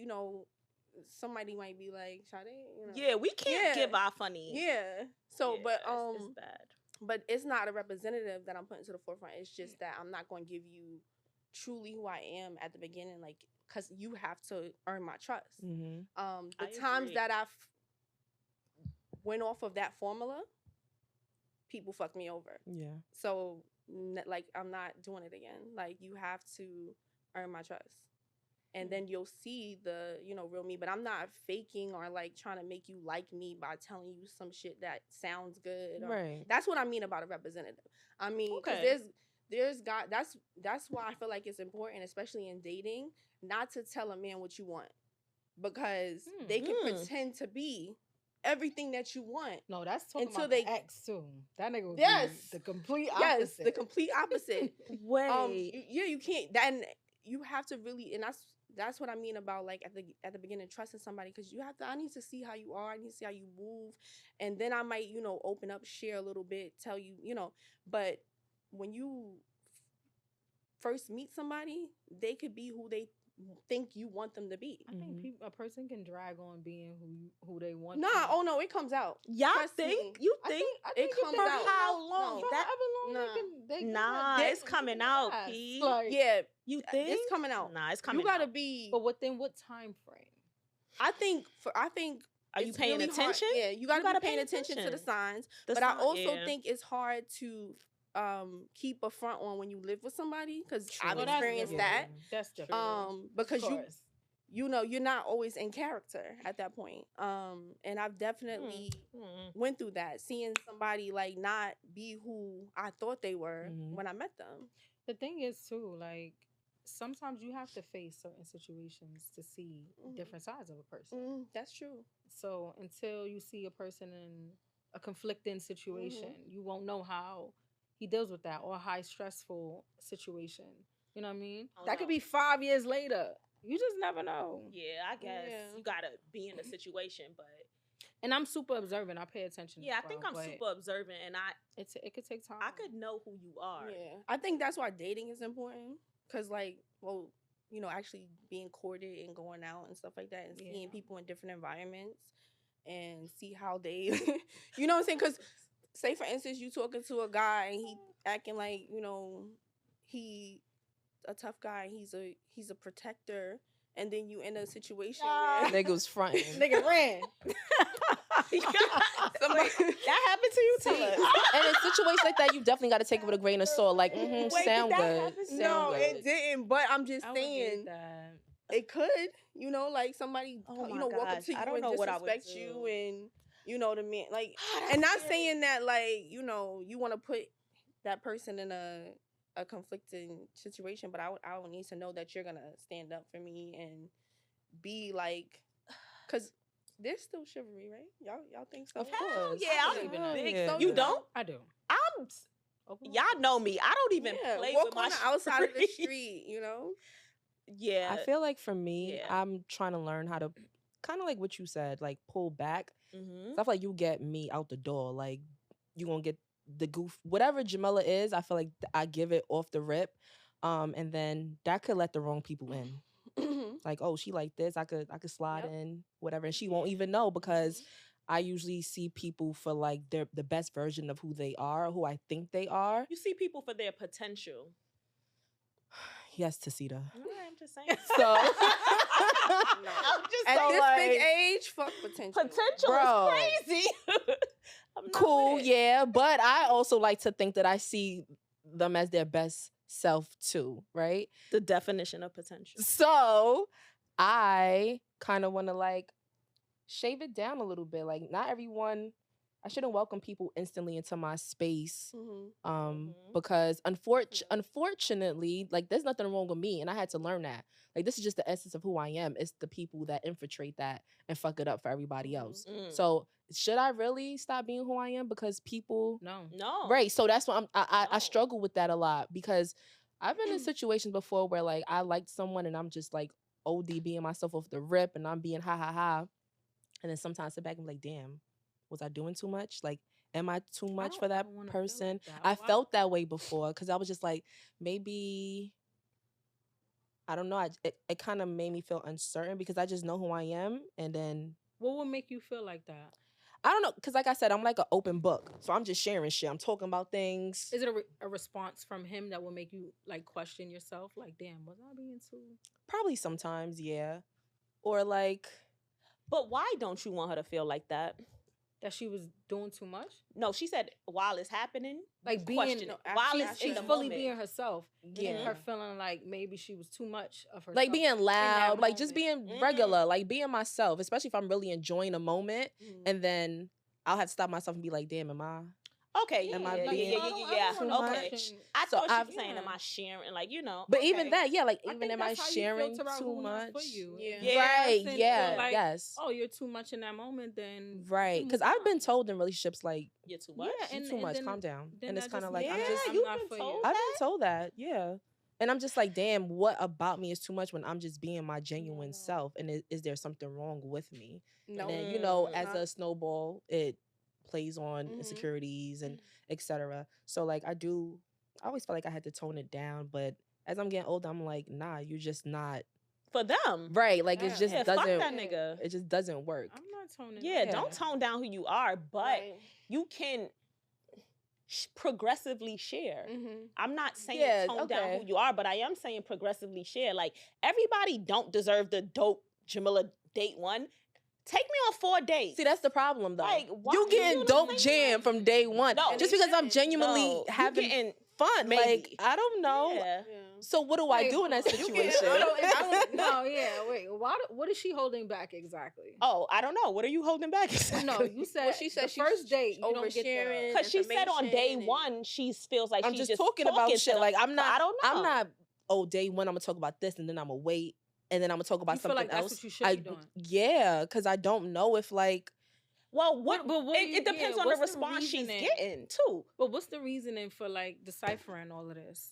somebody might be like, Sade, Yeah, we can't Yeah. give our funny. yeah. So, Yeah, but it's bad. but it's not a representative that I'm putting to the forefront. It's just that I'm not going to give you truly who I am at the beginning, like, because you have to earn my trust. Mm-hmm. The I times agree. that I've went off of that formula, people fucked me over. Yeah. So, like, I'm not doing it again. Like, you have to earn my trust. And then you'll see the, real me. But I'm not faking or, like, trying to make you like me by telling you some shit that sounds good. Right. That's what I mean about a representative. I mean, because Okay. there's God. That's why I feel like it's important, especially in dating, not to tell a man what you want. Because they can pretend to be everything that you want. No, that's talking Until about they- the ex too. That nigga would Yes. be the complete opposite. Yes, the complete opposite. Wait. You can't. Then you have to really, and that's what I mean about, like, at the beginning, trusting somebody, because you have to. I need to see how you are. I need to see how you move, and then I might, open up, share a little bit, tell you, But when you first meet somebody, they could be who they think you want them to be. I think a person can drag on being who they want. Nah, to. oh no, it comes out. Y'all Trust think? me. You I think? it if comes they out. For how long? No. That However long Nah. they can Nah, date it's them coming to out, last. P. Like, Yeah, You think? it's coming out. Nah, it's coming You gotta out. be. but within what time frame? I think. Are you it's paying really hard- attention? Yeah, you gotta gotta be paying pay attention to the attention. signs. The But I sign- also yeah. think it's hard to keep a front on when you live with somebody, because True. I've Well, that's experienced different. that. That's different. Because Of course. you're not always in character at that point. And I've definitely went through that, seeing somebody like not be who I thought they were when I met them. The thing is too, like, sometimes you have to face certain situations to see different sides of a person. That's true. So until you see a person in a conflicting situation, you won't know how he deals with that, or a high stressful situation. You know what I mean? Oh, That could no. be 5 years later. You just never know. Yeah, I guess Yeah. you gotta be in the situation, but And I'm super observant. I pay attention. yeah, as I think well, I'm but super observant, and it could take time. I could know who you are. Yeah, I think that's why dating is important, because, like, well, actually being courted and going out and stuff like that, and seeing people in different environments and see how they, you know what I'm saying? Because, say for instance, you talking to a guy and he acting like, he a tough guy, he's a protector, and then you in a situation where Niggas fronting. Nigga ran. somebody, That happened to you, See, too. and in situations like that, you definitely got to take it with a grain of salt. Like, Wait, sound did that good. happen? Sound no, good. it didn't. But I'm just I would saying. hate that. It could, like somebody, Oh my walk up gosh, to you I don't and know what I would disrespect you, do. and the man, like, and not saying that, like, you want to put that person in a conflicting situation, but I would need to know that you're gonna stand up for me and be like, because there's still chivalry, right? Y'all think so? Of Hell course. yeah, I I'm believe in that. big. Yeah. You don't? I do. I'm. Open Y'all know me. I don't even Yeah, play walk with my on the outside of the street. street, Yeah. I feel like for me, Yeah. I'm trying to learn how to kind of like what you said, like pull back. Mm-hmm. Stuff like you get me out the door. Like you gonna get the goof, whatever Jamila is. I feel like I give it off the rip, and then that could let the wrong people in. Like, oh, she like this. I could slide Yep. in, whatever, and she won't even know because I usually see people for like the best version of who they are, who I think they are. You see people for their potential. Yes, Ceda. No, I'm just saying. So No. I'm just At so this like, big age, fuck potential. potential Bro. is crazy. I'm not cool, with it. yeah. But I also like to think that I see them as their best self too, right? The definition of potential. So I kind of want to like shave it down a little bit. Like not everyone, I shouldn't welcome people instantly into my space. Because unfortunately, like there's nothing wrong with me, and I had to learn that. Like this is just the essence of who I am. It's the people that infiltrate that and fuck it up for everybody else. So should I really stop being who I am because people? No. Right. So that's what I struggle with that a lot because I've been in situations before where like I liked someone and I'm just like OD being myself off the rip and I'm being ha ha ha, and then sometimes I sit back and be like, damn, was I doing too much? Like, am I too much for that person? I felt that way before because I was just like, maybe, I don't know. It kind of made me feel uncertain because I just know who I am. And then, what would make you feel like that? I don't know. Because like I said, I'm like an open book. So I'm just sharing shit. I'm talking about things. Is it a response from him that will make you like question yourself? Like, damn, was I being too? Probably sometimes, yeah. Or like. But why don't you want her to feel like that? That she was doing too much? No, she said while it's happening, like being while she's in the fully moment. being herself. Yeah, and her feeling like maybe she was too much of herself. Like being loud, like just being regular, like being myself. Especially if I'm really enjoying a moment, and then I'll have to stop myself and be like, "Damn, am I?" Okay, am I yeah. Okay, I thought she was saying, "Am I sharing?" Like But even that, yeah, like even am I sharing too much? For you. Right, yeah, like, yes. Oh, you're too much in that moment, then right. Because I've been told in relationships like you're too much. Yeah, you're too much. Calm down. And it's kind of like I've been told that. Yeah. And I'm just like, damn, what about me is too much when I'm just being my genuine self? And is there something wrong with me? No. And then, as a snowball, it plays on insecurities and etc. So like I always felt like I had to tone it down, but as I'm getting older, I'm like, nah, you're just not for them. Right. Like it just doesn't fuck that nigga. It just doesn't work. I'm not toning down. Don't tone down who you are, but you can progressively share. I'm not saying tone down who you are, but I am saying progressively share. Like everybody don't deserve the dope Jamila date one. Take me on 4 dates. See, that's the problem, though. Like, you getting dope jam from day one. No, just because I'm genuinely having fun. Maybe. Like, I don't know. Yeah. So what do I do in that situation? Wait. What is she holding back exactly? Oh, I don't know. What are you holding back exactly? No, you said she said the first date oversharing. Because she said on day one she feels like I'm she's just talking about shit. Like I'm not. I don't know. I'm not. Oh, day one I'm gonna talk about this, and then I'm gonna wait. And then I'm gonna talk about something like else. That's what you should be doing. Yeah, because I don't know if like. Well, it depends on the response she's getting too. But what's the reasoning for like deciphering all of this?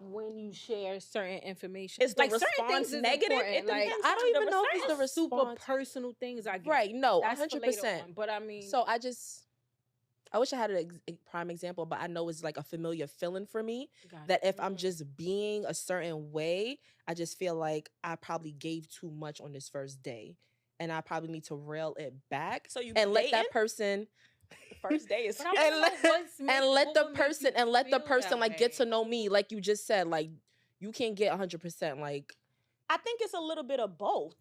When you share certain information, it's like certain things negative. Like I don't even know if it's the response. Super personal things. I get. Right? No, 100%. But I mean, so I wish I had a prime example, but I know it's like a familiar feeling for me that if I'm just being a certain way, I just feel like I probably gave too much on this first day, and I probably need to rail it back. So you and let that person. The first day is and let the person like get to know me, like you just said. Like you can't get 100%. Like I think it's a little bit of both.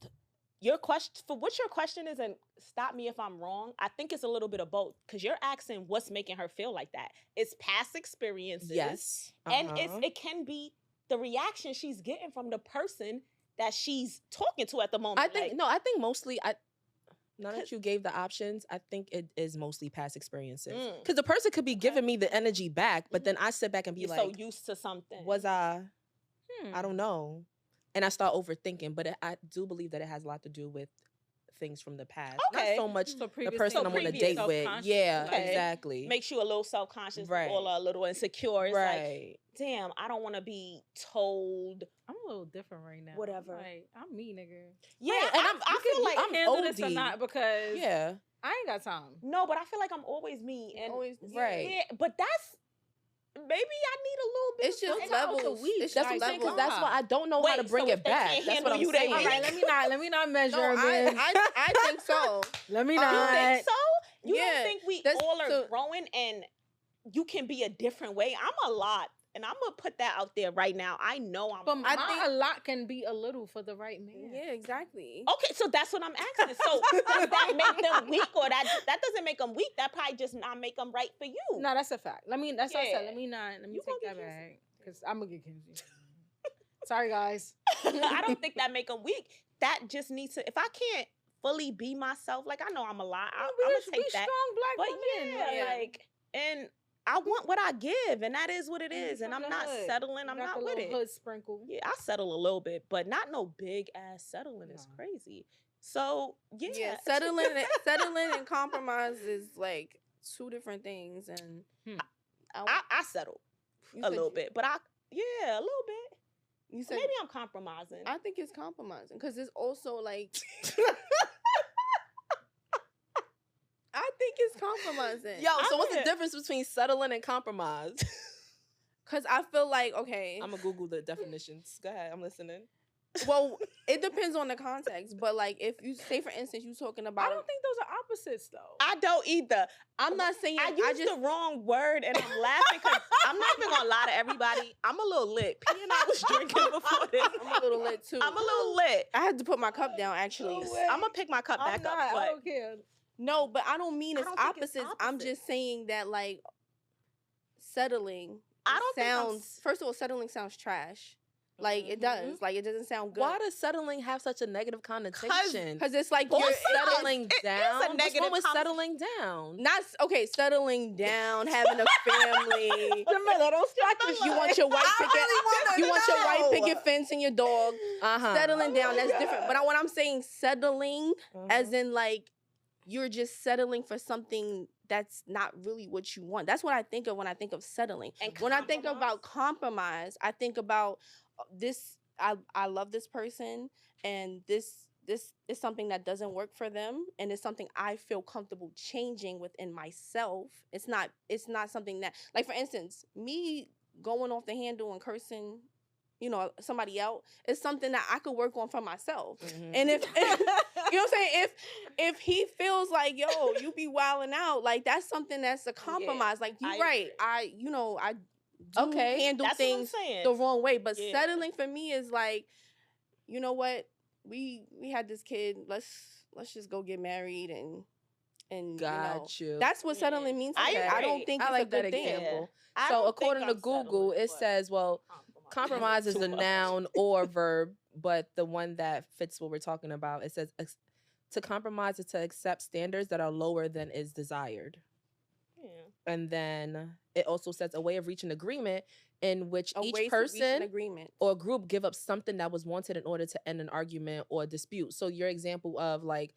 Your question is, and stop me if I'm wrong, I think it's a little bit of both because you're asking what's making her feel like that. It's past experiences. Yes. And it can be the reaction she's getting from the person that she's talking to at the moment. I think mostly now that you gave the options, I think it is mostly past experiences. Because the person could be giving me the energy back, but then I sit back and be you're like, so used to something. Was I don't know. And I start overthinking, but I do believe that it has a lot to do with things from the past. Okay. Not so much the person I'm on a date with. Yeah, exactly. Makes you a little self-conscious right. or a little insecure. It's right. like, damn, I don't want to be told. I'm a little different right now. Whatever. Like, I'm me, nigga. Yeah, right. And I feel like I'm handle this or not because I ain't got time. No, but I feel like I'm always me. And right. Yeah, but that's maybe I need a little bit. It's just levels. That's what I'm saying, because that's why I don't know how to bring it back. That's what I'm saying. All right, let me not measure. No, I think so. Let me not. You think so? You don't think we all are growing and you can be a different way? I'm a lot And I'm going to put that out there right now. I know I'm But wrong. I think- a lot can be a little for the right man. Yeah, exactly. Okay, so that's what I'm asking. So does that make them weak, or that doesn't make them weak? That probably just not make them right for you. No, that's a fact. That's what I said. Yeah. Let me You take gonna that get back. Because I'm going to get Kenzie. Sorry, guys. I don't think that make them weak. That just needs to. If I can't fully be myself, like I know I'm a lot. I'm gonna take that. strong black But women. yeah, like, and I want what I give, and that is what it is. And I'm the not hood. settling. You I'm got not the with little it. hood sprinkle. Yeah, I settle a little bit, but not no big ass settling. It's No. crazy. So Yeah, settling and compromise is like two different things, and I settle you a said little you- bit, but a little bit. You said Maybe I'm compromising. I think it's compromising because it's also like I think it's compromising. Yo, so I'm what's the here. difference between settling and compromise? Because I feel like okay, I'm gonna Google the definitions. Go ahead, I'm listening. well, it depends on the context, but like if you say for instance you talking about I don't think those are opposites, though. I don't either. I'm not saying I used the wrong word, and I'm laughing because I'm not even gonna lie to everybody. I'm a little lit. P and I was drinking before this. I'm a little lit too. I'm a little lit. I had to put my cup down actually. No way. I'm gonna pick my cup I'm back not. up. I But don't care. No, but I don't mean I it's don't think it's opposites. I'm opposite. just saying that like settling I don't think I'm sounds first of all, settling sounds trash. Like it does. Like it doesn't sound good. Why does settling have such a negative connotation? Because it's like What's you're settling it is a down? What's negative wrong with connotation. settling down? not okay. Settling down, having a family. Jamila, don't start this You shit. want your white picket. wanna You want your white know. picket fence and your dog. Uh-huh. Settling down, that's different. But what I'm saying, settling, Uh-huh. as in like you're just settling for something that's not really what you want. That's what I think of when I think of settling. And When I think about compromise, I think about this. I love this person, and this is something that doesn't work for them, and it's something I feel comfortable changing within myself. It's not something that, like for instance, me going off the handle and cursing, somebody out is something that I could work on for myself. Mhm. And if you know what I'm saying, if he feels like, yo, you be wilding out, like that's something that's a compromise. Like you're I right. agree. I do Okay, handle That's what I'm things saying. the wrong way. But Yeah. settling for me is like, you know what? We had this kid. Let's just go get married and Got you. that's what Yeah. settling means. To I me. I agree. don't think I it's like a good that thing. example. I So don't according think to I'm Google, settling, it but says, well, compromise is Too a much. noun or verb, but the one that fits what we're talking about, it says to compromise is to accept standards that are lower than is desired. Yeah. And then it also says a way of reaching agreement in which A way each to reach an person agreement. or group give up something that was wanted in order to end an argument or dispute. So your example of like,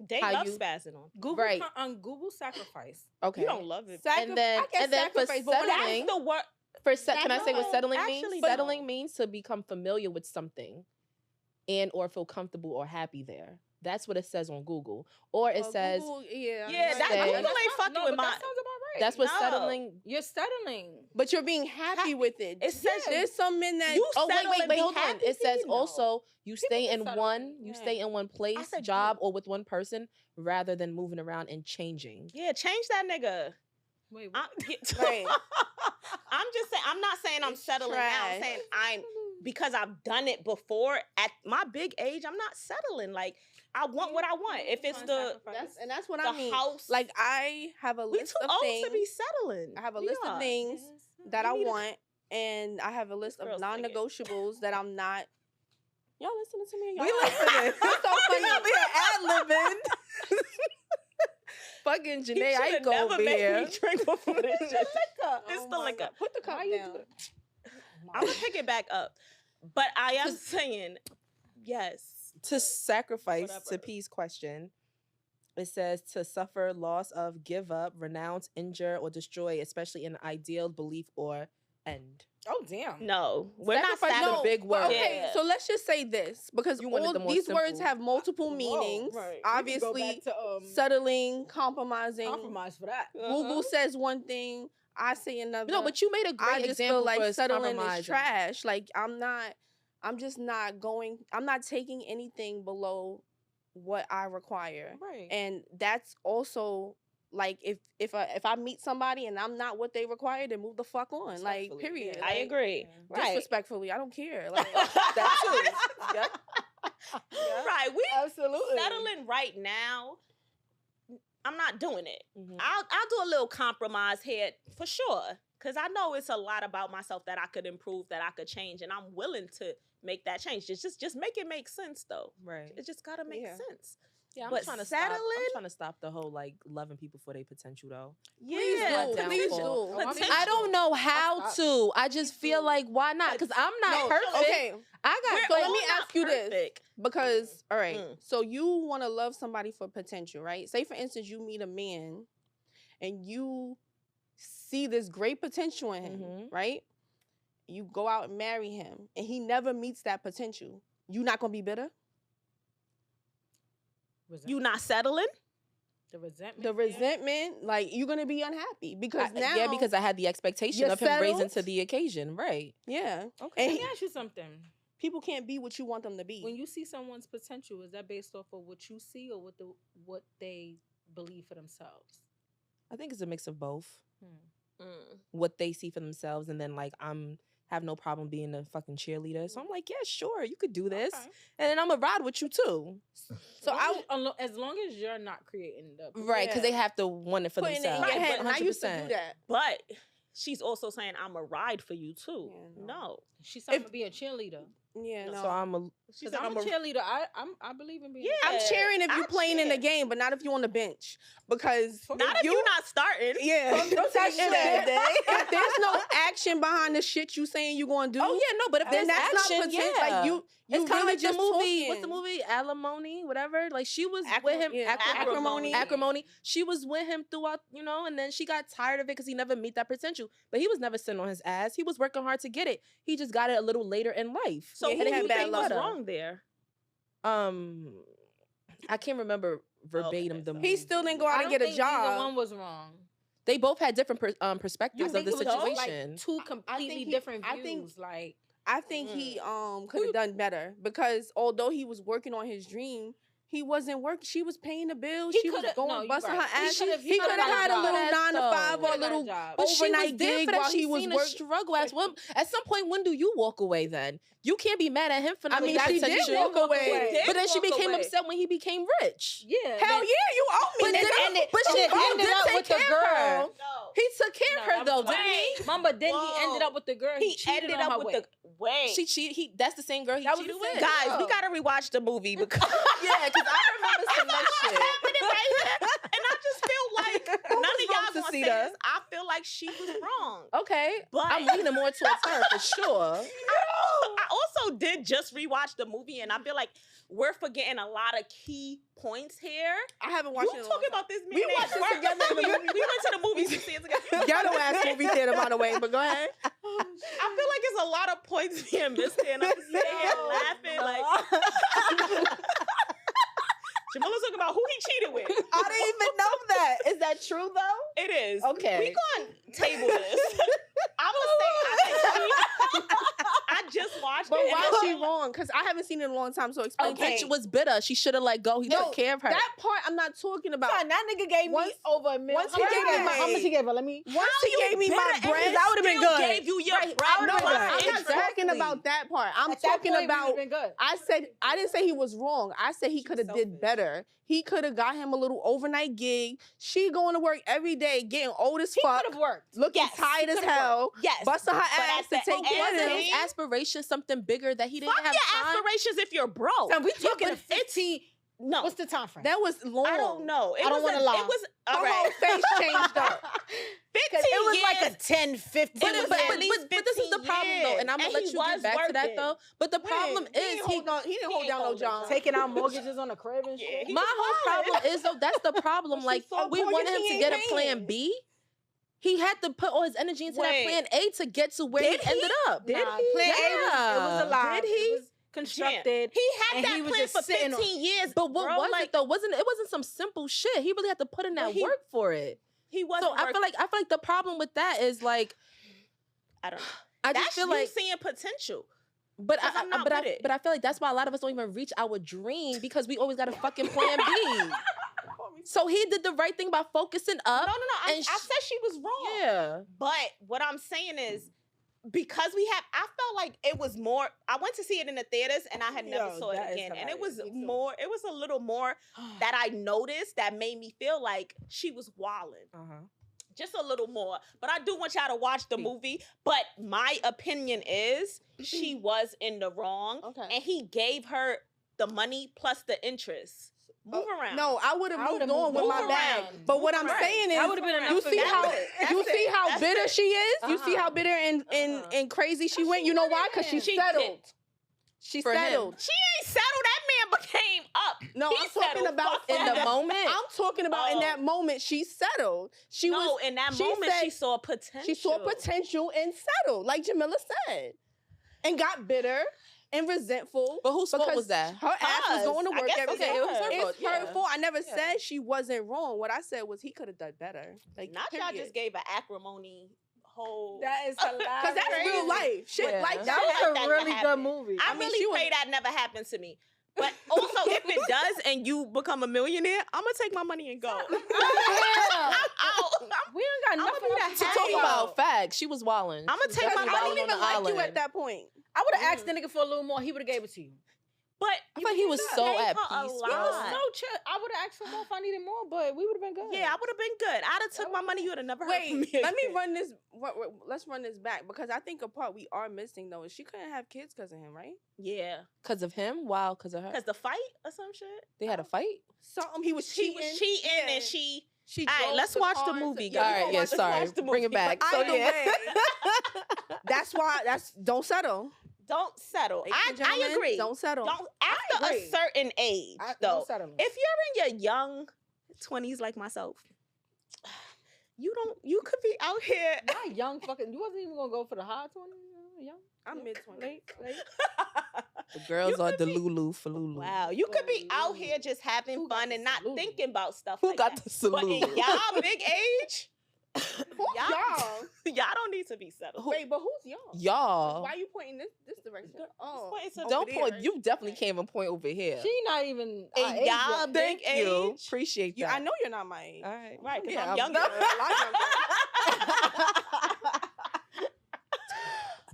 They How love you- spazzing on. Google Right. On Google sacrifice. okay, You don't love it. And then- I guess and then for sacrifice, but when I- settling- That's the word. can I say what No, settling actually means? no. Settling means to become familiar with something and or feel comfortable or happy there. That's what it says on Google. Or it says Google, yeah, Yeah, right. that Say- Google ain't fucking no, with but my. that sounds about right. that's what No. settling. You're settling. But you're being happy with it. It says There's some men that you Oh settle wait, and be hold on. happy, It says you know. also you stay can in settle, one, you yeah. stay in one place, said job, you. or with one person rather than moving around and changing. Yeah, change that nigga. Wait, I'm, what? Right. I'm just saying. I'm not saying I'm It's settling now. I'm trash. saying I'm because I've done it before. At my big age, I'm not settling. Like I want what I want. If it's the That's what the I mean. house, Like I have a we list too of old things. to be settling. I have a We list of are. things that We I need a- want, and I have a list of girl's singing. non-negotiables that I'm not. Y'all listening to me? Y'all We listening. It's so funny. We over here ad-libbing. Fucking He Janae, I shoulda ain't go never over made here. me drink before this shit. It's Oh the my liquor. God. Put the cup Why you down. do I'm gonna pick it back up, but I am saying yes. To sacrifice, to Whatever. P's question, it says to suffer loss of, give up, renounce, injure, or destroy, especially in an ideal belief or end. Oh damn. No, we're not Sacrifice is a sacrificing. big word. Okay, Yeah. so let's just say this because You wanted all the more these words simple. have multiple Whoa, meanings. right. Obviously, to, settling, compromising. compromise for that. Google says one thing, I say another. No, but you made a great I just example feel like for settling compromising. is trash. Like I'm just not going. I'm not taking anything below what I require, Right. and that's also Like if I meet somebody and I'm not what they require, then move the fuck on. Like Respectfully, period. yeah. I Like, agree. Right. disrespectfully, I don't care. Like that too. Yep. Yep. Right. We Absolutely. settling right now. I'm not doing it. Mhm. I'll do a little compromise here for sure. Cause I know it's a lot about myself that I could improve, that I could change, and I'm willing to make that change. Just make it make sense though. Right. It just gotta make Yeah. sense. Yeah, I'm But trying to settling? I'm trying to stop the whole like loving people for their potential though. Please Yeah, do. That's my Please downfall. do. Potential. I don't know how Stop. to. I just feel like why not? Because I'm not perfect. Okay. I got So let all me not ask you this. perfect. Because, all right, Mm. so you want to love somebody for potential, right? Say, for instance, you meet a man and you see this great potential in him, Mhm. right? You go out and marry him and he never meets that potential. You not going to be bitter? You not settling? The resentment. The resentment, like, you're going to be unhappy because now. yeah, because I had the expectation you're of him raising settled? to the occasion, right? Yeah. Okay. And Let me ask you something. people can't be what you want them to be. When you see someone's potential, is that based off of what you see or what they believe for themselves? I think it's a mix of both. Hmm. What they see for themselves, and then like I'm have no problem being a fucking cheerleader. So I'm like, yeah, sure, you could do this, Okay. and then I'm gonna ride with you too. So as long as you're not creating the Right, because Yeah. they have to want it for putting it in themselves. your Right, head. but And I used to do 100%. that. But she's also saying I'm a ride for you too. Yeah, no. She's talking to be a cheerleader. Yeah, no. So I'm a She Because said I'm a cheerleader. I believe in being. Yeah. I'm cheering if I you playing in the cheer. game, but not if you on the bench. Because Not if you're not starting. Yeah. Don't touch that. If there's no action behind the shit you saying you gonna do, oh yeah, no, but if then there's that's action, not potential. yeah. Like you It's kind of really like the just movie. What's talking. the movie? Alimony, whatever. Like she was Acri- with him. yeah, Acrimony. Acrimony. She was with him throughout, and then she got tired of it because he never meet that potential. But he was never sitting on his ass. He was working hard to get it. He just got it a little later in life. So Yeah, who he do had you bad think was luck. wrong there? I can't remember verbatim the movie. He still didn't go out and get a Either job. one was wrong. They both had different perspectives You of think the it was just, like, situation. Two completely he- different I views. think- I think he Mm. could have done better because although he was working on his dream, he wasn't working. She was paying the bills. He She was coulda- going no, you busting right. her He ass. coulda- He he could coulda have had a got a little job. 9 to 5 He or a coulda got a little job. But she was overnight there gig for that. while She he was seen a working. struggle. At some point, when do you walk away? Then you can't be mad at him for not I mean, getting she did potential. walk away. did But then she walk became away. upset when he became rich. Yeah. Hell yeah, you owe me. But nigga. then- but she and it ended did up take with the care of her. girl. No. He took care of her though, didn't Wait. he? Mama, then Whoa. he ended up with the girl. He cheated ended on her up with with. the wait. She cheated. That's the same girl he That was cheated the with. same Guys, we Oh. gotta rewatch the movie because Yeah, because I remember some of that shit. and I just feel like none of wrong, y'all gonna say Ceda? this. I feel like she was wrong. Okay, But- I'm leaning more towards her for sure. I also did just rewatch the movie, and I feel like we're forgetting a lot of key points here. I haven't watched You it in a talking long about this? We watched this together in the movie. We went to the movies to see it together. time. Ghetto ass movie theater, by the way. But go ahead. I feel like it's a lot of points being missed here, and I'm just sitting here laughing like. Jamila's talking about who he cheated with. I didn't even know that. Is that true though? It is. Okay. We gonna table this. I would say I just watched But it. why and is she wrong? Because I haven't seen it in a long time. So explain. Okay. Bitch was bitter. She should have let go. He No, took care of her. That part I'm not talking about. Son, that nigga gave Once- me over $1 million. once he gave me my- how much he gave her? Let me. Once he gave me my bitter and bread, he that would have been still good. Gave you your Right, bread. I No, would've plus been I'm not interest. talking about that part. I'm At that talking point, it about. would've been good. I didn't say he was wrong. I said he She could was have did selfish. better. He could have got him a little overnight gig. She going to work every day, getting old as He fuck, could have worked. looking Yes, tired he as could've hell, Yes. busting her But ass at to the take end care of of the him. day- aspirations something bigger that he didn't Fuck have your time. aspirations if you're broke. Son, we talking but 15. No, What's the time frame? That was long. I don't know. It I don't was wanna lie. It was Her all whole right. face changed up. 15 it was years. like a 10, 15. But, It was but, at but, least but this is the 15 problem though, and I'm gonna years, let and you he get was back to that working. though. But the problem He is didn't hold he down no ain't job. taking out mortgages on the crib and shit. Yeah, he my was whole fine. problem is though that's the problem. Like so we poor, wanted you him to ain't get a paying. plan B. He had to put all his energy into that Wait. plan A to get to where Did he ended up. Did Nah, he? Plan A was, it was a Yeah. lie. Did he? It was constructed. He had and that he was plan just for sitting on- 15 years. But what bro, was like, it though? It wasn't some simple shit. He really had to put in But that he- work for it. He wasn't. So I feel like the problem with that is like I don't know. I That's just feel you like seeing potential. but 'cause I'm not with it. but I feel like that's why a lot of us don't even reach our dream because we always got a fucking plan B. So he did the right thing by focusing up. No. I and said she was wrong. Yeah. But what I'm saying is, because I felt like it was more. I went to see it in the theaters, and I had never saw it again. And it was more. It was a little more that I noticed that made me feel like she was wilding. Just a little more. But I do want y'all to watch the movie. But my opinion is she was in the wrong. Okay. And he gave her the money plus the interest. Move around. No, I would have moved on with my bag. around. But what Move I'm around. saying is, That would've been enough you for see me. how That's bitter it. she is. You see how bitter and crazy she went. You know why? Because she settled. She For him. settled. She ain't settled. That man became up. No, He I'm talking settled. about Fuck In the that. moment. I'm talking about in that moment she settled. She was in that she moment said- she saw potential. She saw potential and settled, like Jamila said, and got bitter and resentful. But whose fault because was that? Her ass was going to I work guess every it's day. her. It was her fault, It's yeah. her fault. I never Yeah. said she wasn't wrong. What I said was he could have done better. Like, Not y'all period. just gave an acrimony whole. That is hilarious. Because that's real life. Shit Yeah. like That that. was That a really happened. good movie. I mean, really she was- pray that never happens to me. But also, if it does and you become a millionaire, I'm gonna take my money and go. I'm out. We ain't got I'ma nothing be else the to To talk talk about facts, she was wilding. I'ma She was take my definitely I money didn't wilding even on the like you island. at that point. I would have asked the nigga for a little more. He would have gave it to you. But I thought he was so gave at her a peace. lot. bro. No chill. I would have asked for more if I needed more, but we would have been good. yeah, I would have been good. I'd have took my money. You would have never heard from Wait, me. let me again. run this. Let's run this back because I think a part we are missing though is she couldn't have kids because of him, right? Yeah, Because of him? Wow, because of her. because the fight or some shit. They had a fight? Something he was She cheating. was cheating Yeah. and she. She All right, drove let's the watch car the to- movie, Yeah, All we right, gonna yeah, watch the- sorry. watch the Bring it movie. back. But So, either yeah. way, that's don't settle. Don't settle. Ladies and I gentlemen, agree. Don't settle. Don't after a agree. certain age though. No settling. If you're in your young 20s like myself, you could be out here. Not young fucking. You wasn't even gonna go for the high 20s. Young. I'm mid-20s. Late. The girls You are could the be- Lulu for Lulu. Wow, you could be out here just having Who got fun the and not salute? thinking about stuff Who like got that. the But in salute? y'all big age, Who's Y'all- y'all? y'all don't need to be settled. Wait, but who's y'all? Y'all. Why are you pointing this direction? Oh, pointing to- over Don't there. point. You definitely came and point over here. She not even. And our age y'all yet. big Thank you. age. Appreciate that. Yeah, I know you're not my age. All right. Right, 'cause Yeah, I'm younger. A lot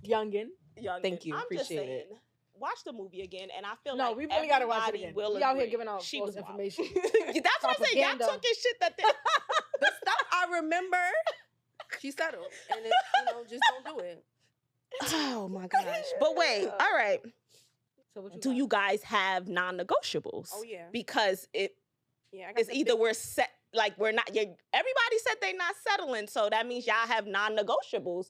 Youngin. Youngin. Thank you. I'm just Appreciate it. saying, watch the movie again, and I feel No, like we really gotta watch it everybody again. will We out here agree. giving out She false was wild. information. That's what I'm saying. Y'all Propaganda. talking shit that they. the stuff I remember, she settled, and just don't do it. Oh my gosh! But wait, all right. So what Do got? you guys have non-negotiables? Oh yeah, Because yeah. I got it's the either big- we're set, like we're not. Everybody said they're not settling, so that means y'all have non-negotiables.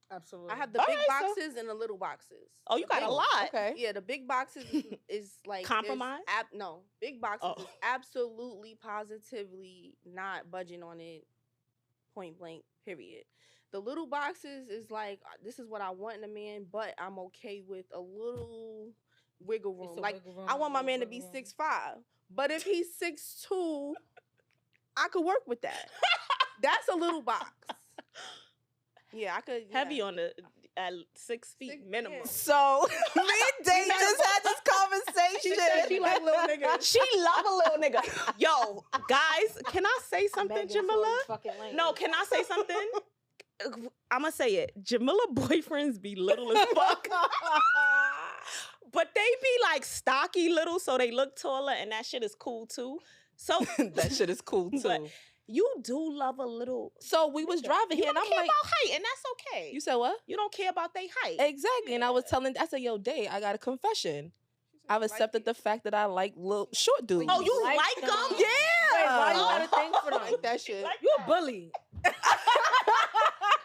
Absolutely. I have the All big right, so- boxes and the little boxes. Oh, you The got a big- lot. Okay. Yeah, the big boxes is like there's Compromise? No, big boxes Oh. is absolutely, positively not budging on it. Point blank. Period. The little boxes is like this is what I want in a man, but I'm okay with a little wiggle room. It's a Like wiggle room, I want my man to wiggle be room. 6'5", but if he's 6'2", I could work with that. That's a little box. Yeah, I could. Heavy yeah. on the 6 feet 6 minimum. yeah. So me and Dave just had this conversation. She said she like little niggas. She love a little nigga. Yo, guys, can I say something, Megan Jamila? Fox fucking lame. No, can I say something? I'm gonna say it. Jamila boyfriends be little as fuck. But they be like stocky little, so they look taller, and that shit is cool too. So That shit is cool too. But you do love a little. So we was driving You here, and don't I'm care like, about height, and that's okay. "You said what?" You don't care about their height. Exactly. And I was telling, I said, "Yo, Dave, I got a confession. I've accepted the fact that I like little short dudes." Oh, you Like like them? them? Yeah. Wait, why you Oh. got a thing for them? Like that shit. You a bully.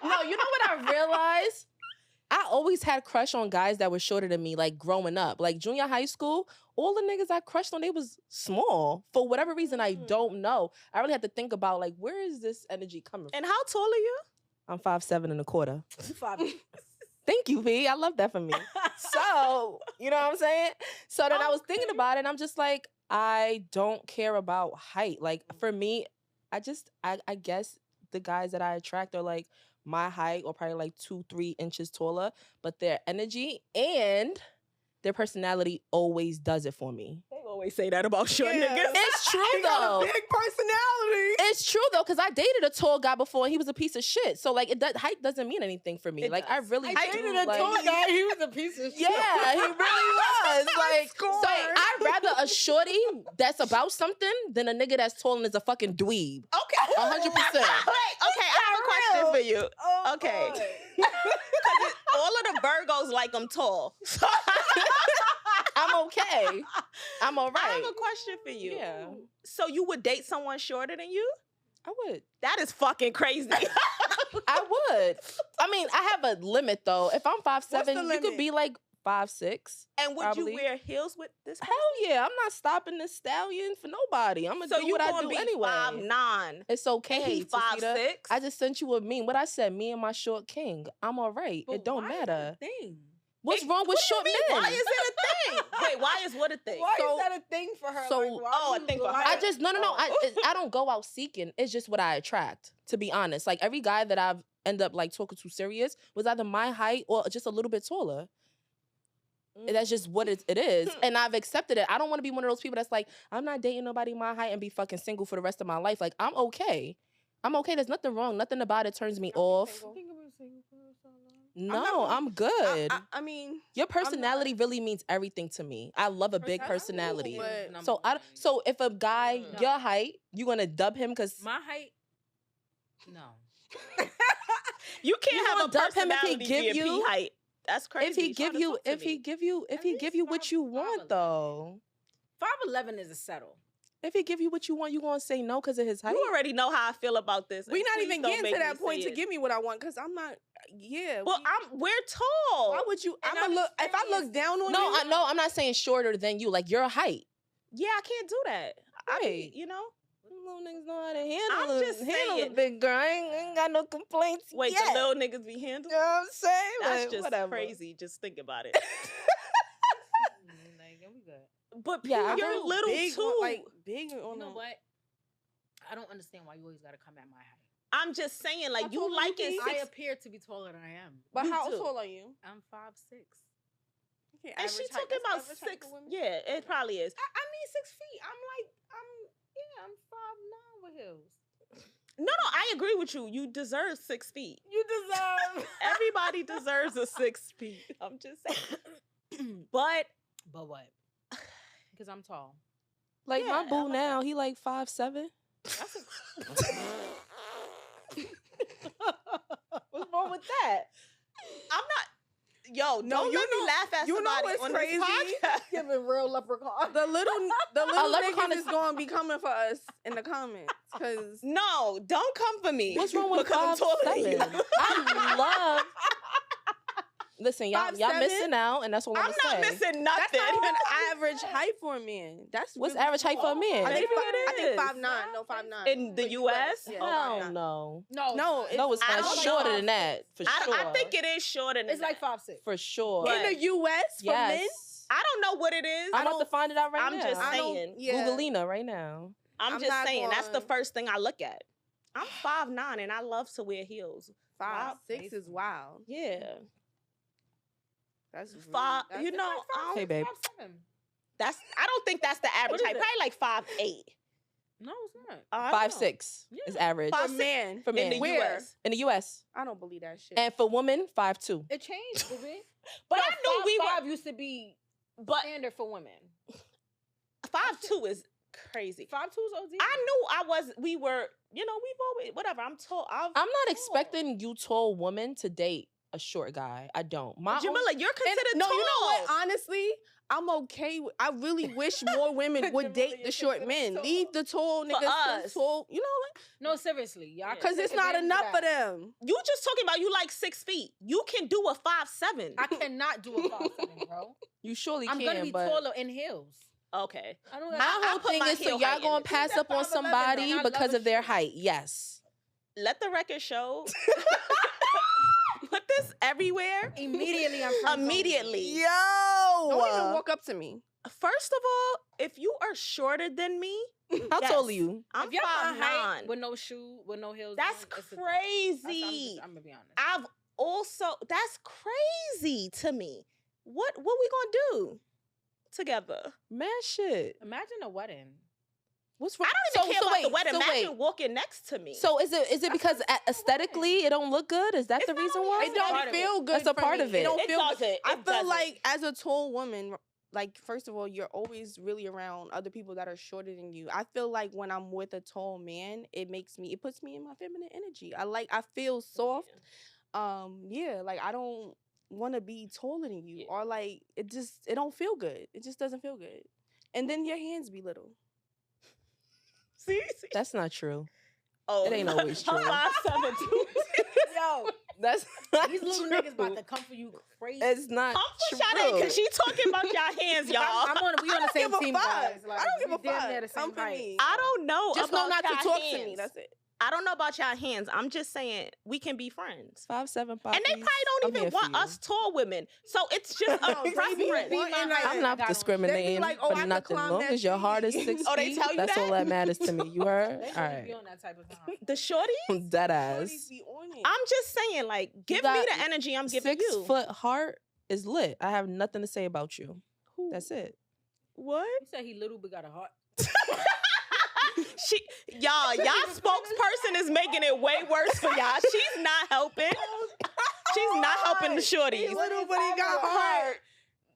No, you know what I realized? I always had a crush on guys that were shorter than me, like growing up. Like junior high school, all the niggas I crushed on, they was small. For whatever reason, I don't know. I really had to think about, like, where is this energy coming from? And how tall are you? I'm 5'7" and a quarter. You 5. Thank you, V. I love that for me. So, you know what I'm saying? So then I was thinking about it, and I'm just like, I don't care about height. Like, for me, I guess the guys that I attract are like my height or probably like 2-3 inches taller, but their energy and their personality always does it for me. They always say that about short Yeah. niggas. It's true He got though. a big personality. It's true though, because I dated a tall guy before and he was a piece of shit. So like, height doesn't mean anything for me. It like does. I really I do. dated a like, tall guy, he was a piece of shit. yeah, he really was. Like, so Scored. I'd rather a shorty that's about something than a nigga that's tall and is a fucking dweeb. Okay. 100%. Wait, okay, I have a question for you. Oh, Okay. boy. All of the Virgos like them tall. So I'm okay. I'm all I right. have a question for you. Yeah. So you would date someone shorter than you? I would. That is fucking crazy. I would. I mean, I have a limit though. If I'm 5'7", the you limit? could be like 5'6". And would Probably. you wear heels with this? Hell yeah, I'm not stopping this stallion for nobody. I'm gonna So do you what I gonna do be anyway. 5'9" It's okay. and he Tacita. 5'6"? I just sent you a meme. What I said, me and my short king. I'm all right. But It don't why is matter. that a thing? What's wrong with short men? Why is it a thing? Wait, why is what a thing? Why So- is that a thing for her? so- Like, why Oh, do a thing you for her. like- I just no. I don't go out seeking. It's just what I attract. To be honest, like every guy that I've ended up like talking to serious was either my height or just a little bit taller. And that's just what it is. And I've accepted it. I don't want to be one of those people that's like, I'm not dating nobody my height and be fucking single for the rest of my life. Like, I'm okay. I'm okay. There's nothing wrong. Nothing about it turns me off. single. Think about single for so long. No, I'm good. I mean, Your personality really means everything to me. I love a big personality. but- So if a guy No. your height, you gonna dub him because My height, no. You can't You have gonna a dub him if he personality give be a you- P height. That's crazy. if he give Try to you talk to if he me. give you if At he give least you what you 5'11". want though. 5'11" is a settle. If he give you what you want, you gonna say no because of his height. You already know how I feel about this. we're and not please even don't getting make to me that point say to it. give me what I want because I'm not. Yeah. Well, we're tall. why would you? And I'm I'm look. If I look experienced. down on No, you, I know. I'm not saying shorter than you. Like your height. Yeah, I can't do that. I Right. be, you know. Little niggas know how to handle I'm it. just Handle a saying. big girl. I ain't got no complaints. Wait, yet. the little niggas be handled. You know what I'm saying? That's Like, just whatever. crazy. Just think about it. Like, we good. But Yeah, I you're don't- little big, too. like big on You know the- what? I don't understand why you always gotta come at my height. I'm just saying, like How you tall are you, like it. Keith? I Six, appear to be taller than I am. But Me how too. tall are you? I'm 5'6". Okay, and she average height. talking That's about average height 6. for women? Yeah, it probably is. I mean 6 feet. I'm 5'9" with heels. No, I agree with you. You deserve 6 feet. You deserve. Everybody deserves a 6 feet. I'm just saying. But But what? Because I'm tall. Like Yeah, my I boo like now, he like 5'7". That's What's wrong with that? I'm not. Yo, No, don't you let me know- laugh at you know somebody what's on crazy? this podcast. giving real leprechaun. The little leprechaun niggas is- is going to be coming for us in the comments because No, don't come for me. What's wrong with because I'm taller than you. 5'7"? I love. Listen, y'all 5'7"? missing out, and that's what I'm I'm gonna not say. missing that's nothing. not even average height for a man. That's What's really average height for a tall. man? I think, Maybe I it think is. 5'9". No, 5'9". In the U.S.? Yeah, Hell 5'9". no. No, No, it's No, it's I not. don't Shorter know. than that, for sure. I think it is shorter than it's like that. 5'6". for sure. But- In the U.S. for men, Yes. I don't know what it is. I'm about to find it out right I'm now. just I don't- saying. yeah. Googleina right now. I'm I'm just not saying. That's the going- first thing I look at. I'm 5'9" and I love to wear heels. 5'6" is wild. Yeah. That's really, Five. that's- You know, Hey, babe. 5'7". that's. I don't think that's the average is height. it? Probably like 5'8". No, it's not. I don't know. 5'6" is Yeah. average for 5'6" man. for in men the Where? U.S. in the U.S. I don't believe that shit. and for women 5'2". It changed, baby. But I knew we were. 5'5" used to be But standard for women. 5'2" is crazy. 5'2" is OD. I knew I was. We were. You know, we've always. Whatever. I'm tall. I'm not expecting you tall woman to date a short guy. I don't. My own- Jamila, you're And- considered no, tall. you know what? Honestly, I'm okay. I really wish more women would Jamila, date you're the short considered men. tall. Leave the tall niggas us. tall. You know, like, No, seriously, y'all. because it's not enough for them. You just talking about you like 6 feet. You can do a 5'7". I cannot do a 5'7", bro. you surely I'm can, gonna be but taller in heels. Okay. I don't. my I whole put thing my is so heel y'all height in gonna it. pass She's up on 5'11" and somebody I love because a of their short. height. Yes. Let the record show. Put this everywhere. Immediately, I'm friends Immediately. Don't even Yo. walk up to me. First of all, if you are shorter than me, How tall are yes. you? I'm If y'all my height 5'9". with no shoe, with no heels. That's on, it's a- crazy. I'm gonna be honest. I've also that's crazy to me. What we gonna do? together. Man, shit. Imagine a wedding. What's I wrong? don't even care about the wait, wedding. so Imagine wait. walking next to me. So is it because aesthetically it don't look good? Is that It's the not reason only why? It don't part of feel good. That's a for part me. of it. It don't It feel good. doesn't. I It feel doesn't. like as a tall woman, like first of all, you're always really around other people that are shorter than you. I feel like when I'm with a tall man, it puts me in my feminine energy. I feel soft. Yeah, like I don't want to be taller than you, Yeah. or like it don't feel good. It just doesn't feel good. And then your hands be little. See? That's not true. Oh, It ain't always true. 5'7" too. Yo, That's not these little true. niggas about to come for you crazy. It's not I'm for Sade true. because she talking about y'all hands, y'all. We on the same give a team, fuck. guys. I don't give a we damn fuck. near the same Come for height. me. I don't know Just know about not to y'all talk hands. to me. That's it. I don't know about y'all hands. I'm just saying we can be friends. 5'7", And they probably don't I'm even here for want you. us tall women. So it's just a Oh, they be preference. wanting that. I'm not Got on. discriminating like, oh, I for have to nothing. climb Long that as your heart is tree. 6 Oh, they feet, tell you that's that? all that matters to me. You heard? They All really right. be on that type of time. The shorties? Dead Shorties ass. be on it. I'm just saying, like, give me got the energy I'm giving 6 you. foot heart is lit. I have nothing to say about you. Who? That's it. What? You said he little but got a heart. Y'all spokesperson is making it way worse for y'all. She's not helping. She's not helping the shorties. Little but he got heart.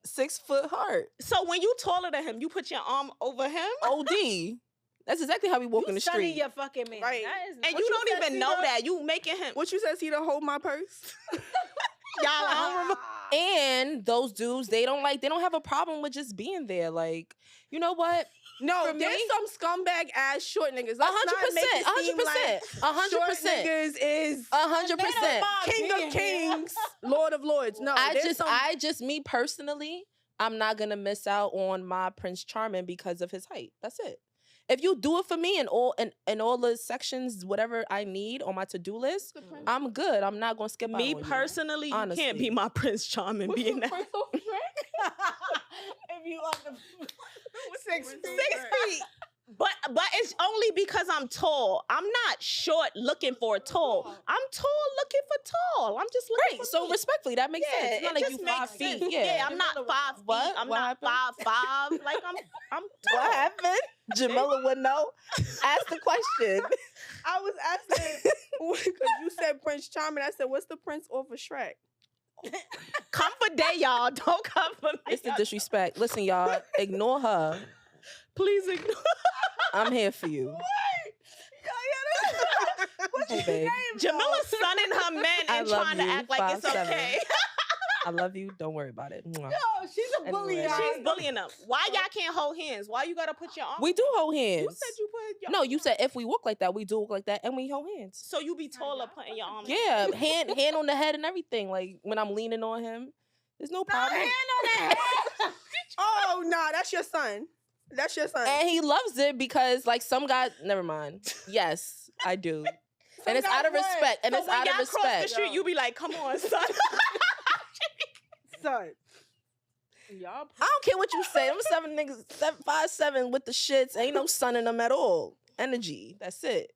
6 foot heart. So when you taller than him, you put your arm over him, OD. That's exactly how we walk in the sunning street. your fucking man. Right. That is and What you you don't said, even know Ceda? that. You making him. What you said, Ceda, hold my purse? Y'all, I don't remember. And those dudes, they don't have a problem with just being there. Like, you know what? No, For there's me- some scumbag ass short niggas. Let's not make it seem like 100%. short niggas is 100%. King of Kings, Lord of Lords. No, Me personally, I'm not gonna miss out on my Prince Charming because of his height. That's it. If you do it for me in all the sections, whatever I need on my to-do list, I'm good. I'm not gonna skip out Me on you. personally, you can't Honestly. be my Prince Charming being that. if you on the 6 feet. 6 feet. But it's only because I'm tall. I'm not short looking for tall. I'm tall looking for tall. I'm just looking Right. for So me. respectfully, that makes Yeah, sense. It's not it like just you makes 5 feet. sense. Yeah. I'm not 5 feet. What? I'm What not happened? 5'5". Like I'm tall. What happened? Jamila would know. Ask the question. I was asking because you said Prince Charming. I said, what's the prince off of Shrek? Come for day, y'all. Don't come for me. It's the disrespect. Listen, y'all, ignore her. Please ignore. I'm here for you. What's Hey, his babe. name? Jamila's sunning her men I and love trying to you, act like it's 5'7". okay. I love you. Don't worry about it. Mwah. Oh, she's a bully. Anyway. y'all. She's bullying them. Why y'all can't hold hands? Why you gotta put your arm? We do hold hands. You said you put your No, you said if we walk like that, we do walk like that, and we hold hands. So you be taller putting your arm. Yeah, hand on the head and everything. Like when I'm leaning on him, there's no problem. Oh, nah, that's your son. That's your son. And he loves it because, like, some guys. Never mind. Yes, I do. And it's guys out of what? respect. And So it's when out of y'all cross the respect. street, you be like, "Come on, son." son. y'all. I don't care what you say. I'm 5'7" with the shits. Ain't no sun in them at all. Energy. That's it.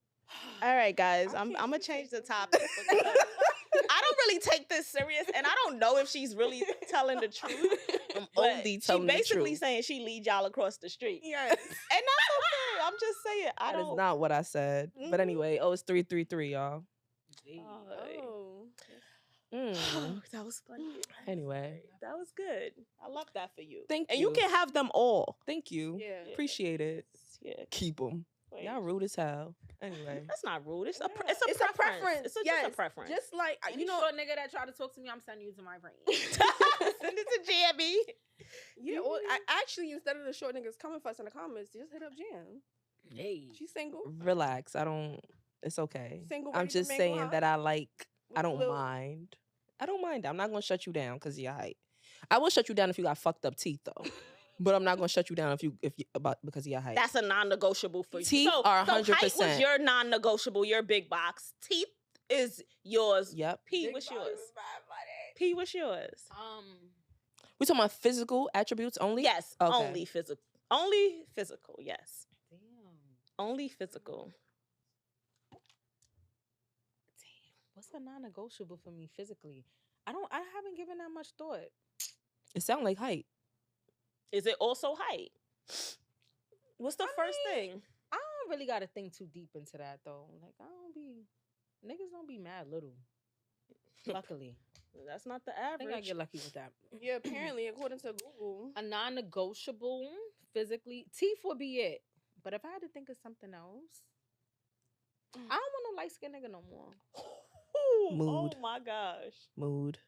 All right, guys, I'm gonna change the topic. because I don't really take this serious, and I don't know if she's really telling the truth. I'm But only telling she the basically truth. saying she lead y'all across the street, Yes. and that's okay. I'm just saying. I That is don't. not what I said. But Mhm. anyway, it's 333, y'all. Oh. Mm. That was funny. Anyway, That was good. I love that for you. Thank and you. you can have them all. Thank you. Yeah. Appreciate it. Yeah. Keep them. Wait. Y'all rude as hell. Anyway. That's not rude. It's a It's a preference. It's just yes. a preference. Just like You know, short nigga that tried to talk to me, I'm sending you to my brain. Send it to Jamie. yeah. Or, actually, instead of the short niggas coming for us in the comments, just hit up Jam. Hey. She's single. Relax. It's okay. Single. I'm ready to just mingle, saying huh? that I don't Little- mind. I don't mind. I'm not gonna shut you down because of your height. I will shut you down if you got fucked up teeth though. But I'm not gonna shut you down because of your height. That's a non-negotiable for you. Teeth are So height 100%. was your non-negotiable, your big box. Teeth is yours. Yep. P, Big what's body yours? was bad money. P, what's yours? We talking about physical attributes only? Yes, Okay. only physical. Only physical, yes. Damn. Only physical. What's a non-negotiable for me physically? I haven't given that much thought. It sounds like height. Is it also height? What's the first thing? I don't really got to think too deep into that though. Like niggas don't be mad little. Luckily, That's not the I think I average. get lucky with that. Yeah, apparently, according to Google. A non-negotiable physically, teeth would be it. But if I had to think of something else, I don't want no light skinned nigga no more. Mood. Oh my gosh. Mood.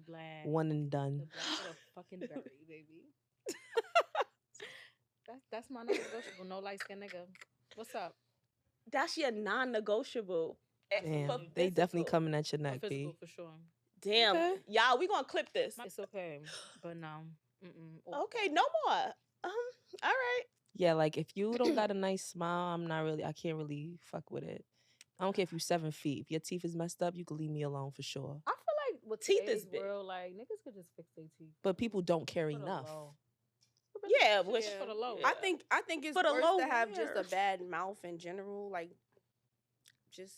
Black. One and done. The black of the fucking berry, baby. That's my non-negotiable. No light skinned nigga. What's up? That's your non-negotiable. Damn, For they definitely physical. coming at your For neck, physical B. for sure. Damn. Okay. Y'all, we gonna clip this. It's okay, but no. Okay, no more. All right. Yeah, like if you don't got a nice smile, I can't really fuck with it. I don't care if you 7 feet. If your teeth is messed up, you can leave me alone for sure. I feel like with Teeth today's is big. world, like niggas could just fix their teeth. But people don't care For the enough. low. Yeah, Shit which for the low. yeah. I think it's For the worse low to have just hair. a bad mouth in general, like just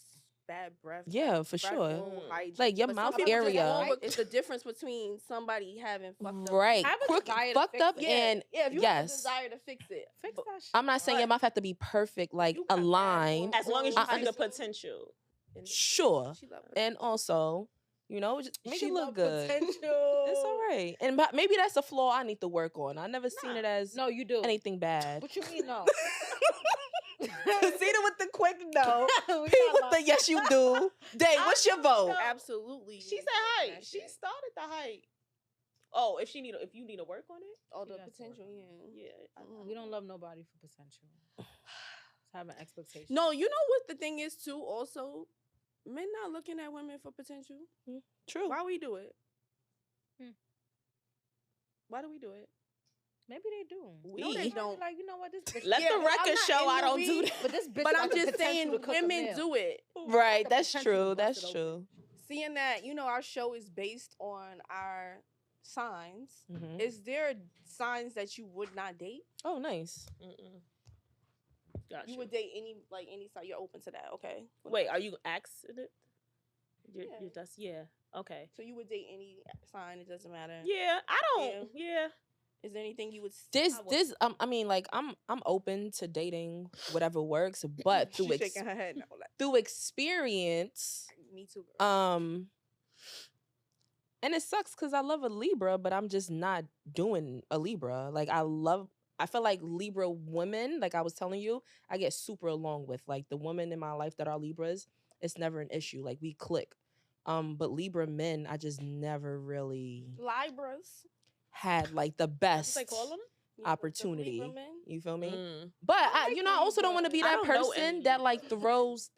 bad breath. Yeah, for breath sure. roll, hygiene. Like your But some mouth people just area. over- it's the difference between somebody having fucked up. Right. Have a Crooked, desire to fucked fix up it. Yeah, and yeah. If you have a yes. desire to fix it, Fix but- that shit. I'm not saying your But- mouth have to be perfect, like You got bad aligned. As long as you I see the understand. potential. and Sure. she love And also, just make She it look love good. potential. It's all right. And maybe that's a flaw I need to work on. I never seen it as No, you do. anything bad. What you mean no? Ceda with the quick no. We P talking with about- the yes you do. Day, what's your vote? absolutely. She said work on height. that She shit. started the height. Oh, if you need to work on it? all She the got to work potential. on Yeah. Yeah. We don't love nobody for potential. Just having expectations. No, you know what the thing is too. Also, men not looking at women for potential. True. Why we do it? Hmm. Why do we do it? Maybe they do. No, they don't. Like, you know what? This bitch. Let Yeah, the but I'm record not show in I the don't do weed, that. But this bitch. But got I'm the just potential saying, to cook a women meal. do it. Right, the that's potential to true. bust That's it open. true. Seeing that, our show is based on our signs. Mhm. Is there signs that you would not date? Oh, nice. Gotcha. You would date any sign. You're open to that, okay? Wait, are you asking it? Yeah. Yeah. Okay. So you would date any sign. It doesn't matter. Yeah, I don't. Yeah. Is there anything you would? I mean, like I'm open to dating whatever works, but She's shaking her head. No, like, through experience, me too, girl. and it sucks because I love a Libra, but I'm just not doing a Libra. Like I feel like Libra women, like I was telling you, I get super along with. Like the women in my life that are Libras, it's never an issue. Like we click. But Libra men, I just never really Libras. had like the What best they call them? Yeah, the opportunity. Libra men. You feel me? Mm. But I I like also don't want to be I that don't know person any that Libras.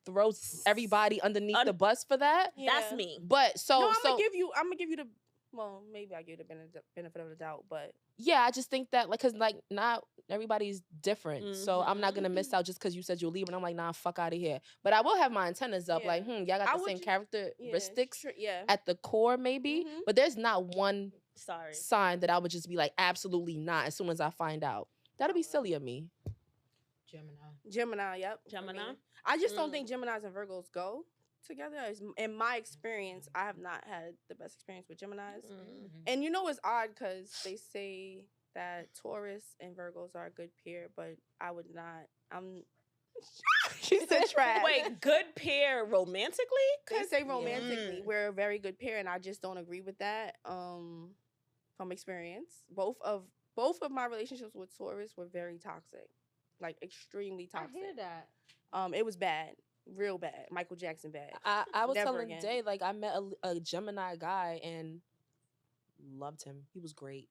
throws everybody underneath the Un- bus for that. That's Yeah. me. But so No, I'm so gonna give you the. Well, maybe I give you the benefit of the doubt, but yeah, I just think that like, cause like not everybody's different, so I'm not gonna miss out just cause you said you're Libra. And I'm like, nah, fuck out of here. But I will have my antennas up, Yeah. like, y'all got I the would same ju- characteristics yeah. at the core, maybe. Mhm. But there's not one Sorry. sign that I would just be like, absolutely not. As soon as I find out, that'll be silly of me. Gemini, yep. for Gemini? me. I just don't Mm. think Geminis and Virgos go together. In my experience, I have not had the best experience with Geminis. Mm. And it's odd because they say that Taurus and Virgos are a good pair, but I would not. She said trash. Wait, good pair romantically? They say romantically Mm. we're a very good pair, and I just don't agree with that. From experience, both of my relationships with Taurus were very toxic, like extremely I toxic. hear that. It was bad, real bad. Michael Jackson bad. I was Never telling again. Day, like I met a Gemini guy and loved him. He was great.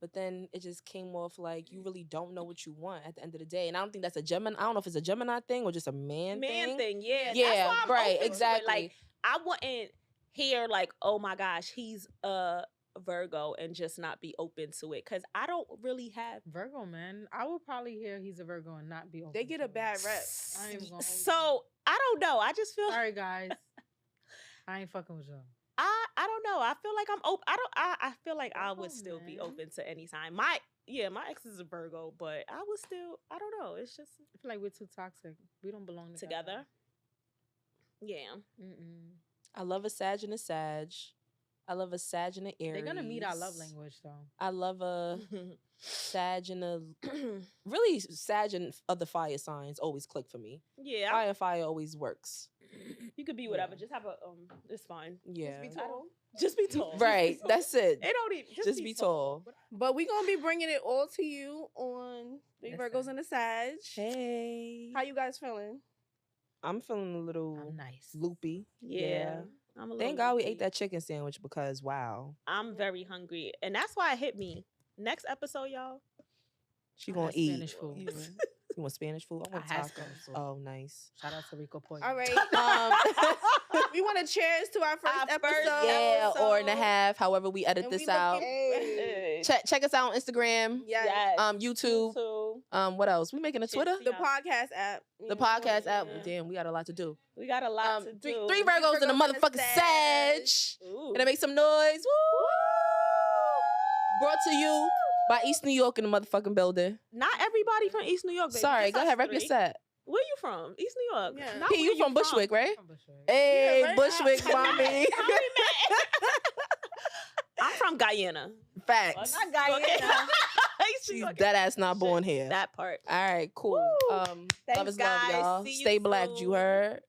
But then it just came off like you really don't know what you want at the end of the day. And I don't think that's a Gemini. I don't know if it's a Gemini thing or just a man thing. Yeah. Yeah, That's why I'm right, open to it. exactly. Like, I wouldn't hear like, oh my gosh, he's a Virgo and just not be open to it. Cause I don't really have Virgo, man. I would probably hear he's a Virgo and not be open. They get to a it. bad rep. I ain't even gonna hold So I don't know. I just feel Sorry, guys. I ain't fucking with y'all. I don't know. I feel like I'm open. I feel like I would Virgo, still be man. open to any sign. My ex is a Virgo, but I would still, I don't know. It's just I feel like we're too toxic. We don't belong together. together. Yeah. Mm-mm. I love a Sag and a Sag. I love a Sag and an Aries. They're gonna meet our love language though. I love a Sag and the really Sag and other fire signs always click for me. Yeah, Fire always works. you could be whatever. Yeah. Just have a it's fine. Yeah. Just be tall. Just be tall. Right. That's it. It don't even Just be tall. But we gonna be bringing it all to you on the Listen. Virgos and the Sag. Hey. How you guys feeling? I'm feeling a little I'm nice. loopy. Yeah. I'm a Thank little God we loopy. ate that chicken sandwich because wow. I'm very hungry, and that's why it hit me. Next episode, y'all. She I gonna had eat. Spanish food. You want Spanish food? I want I had tacos. Spanish food. Oh, nice. Shout out to Rico Point. All right. We want to cheers to our first Our episode. first Yeah, episode. or and a half. However we edit And this we out. Hey. Check us out on Instagram. Yes. YouTube. What else? We making a Twitter? The podcast app. The podcast app. Yeah. Damn, we got a lot to do. We got a lot to do. Three Virgos in the Virgos and a motherfucking Sag. Sag. Ooh. Gonna make some noise. Woo! Brought to you by East New York in the motherfucking building. Not everybody from East New York, baby. Sorry, Just go us ahead, rep your three. set. Where you from? East New York. Yeah. Not P, where you from Bushwick, right? From Bushwick. Hey, Yeah, right? Bushwick, How we mommy. How we met? I'm from Guyana. Facts. Not Guyana. She's dead ass not born here. That part. All right, cool. Woo. Love Thanks, is love, guys. y'all. See you Stay black, you soon. heard?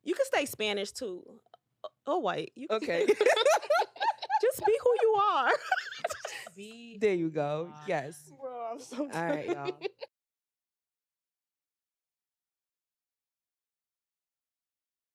You can stay Spanish too. Or white. You can Okay. just be who you are. Be There you go. Yes. Bro, I'm so All right, y'all.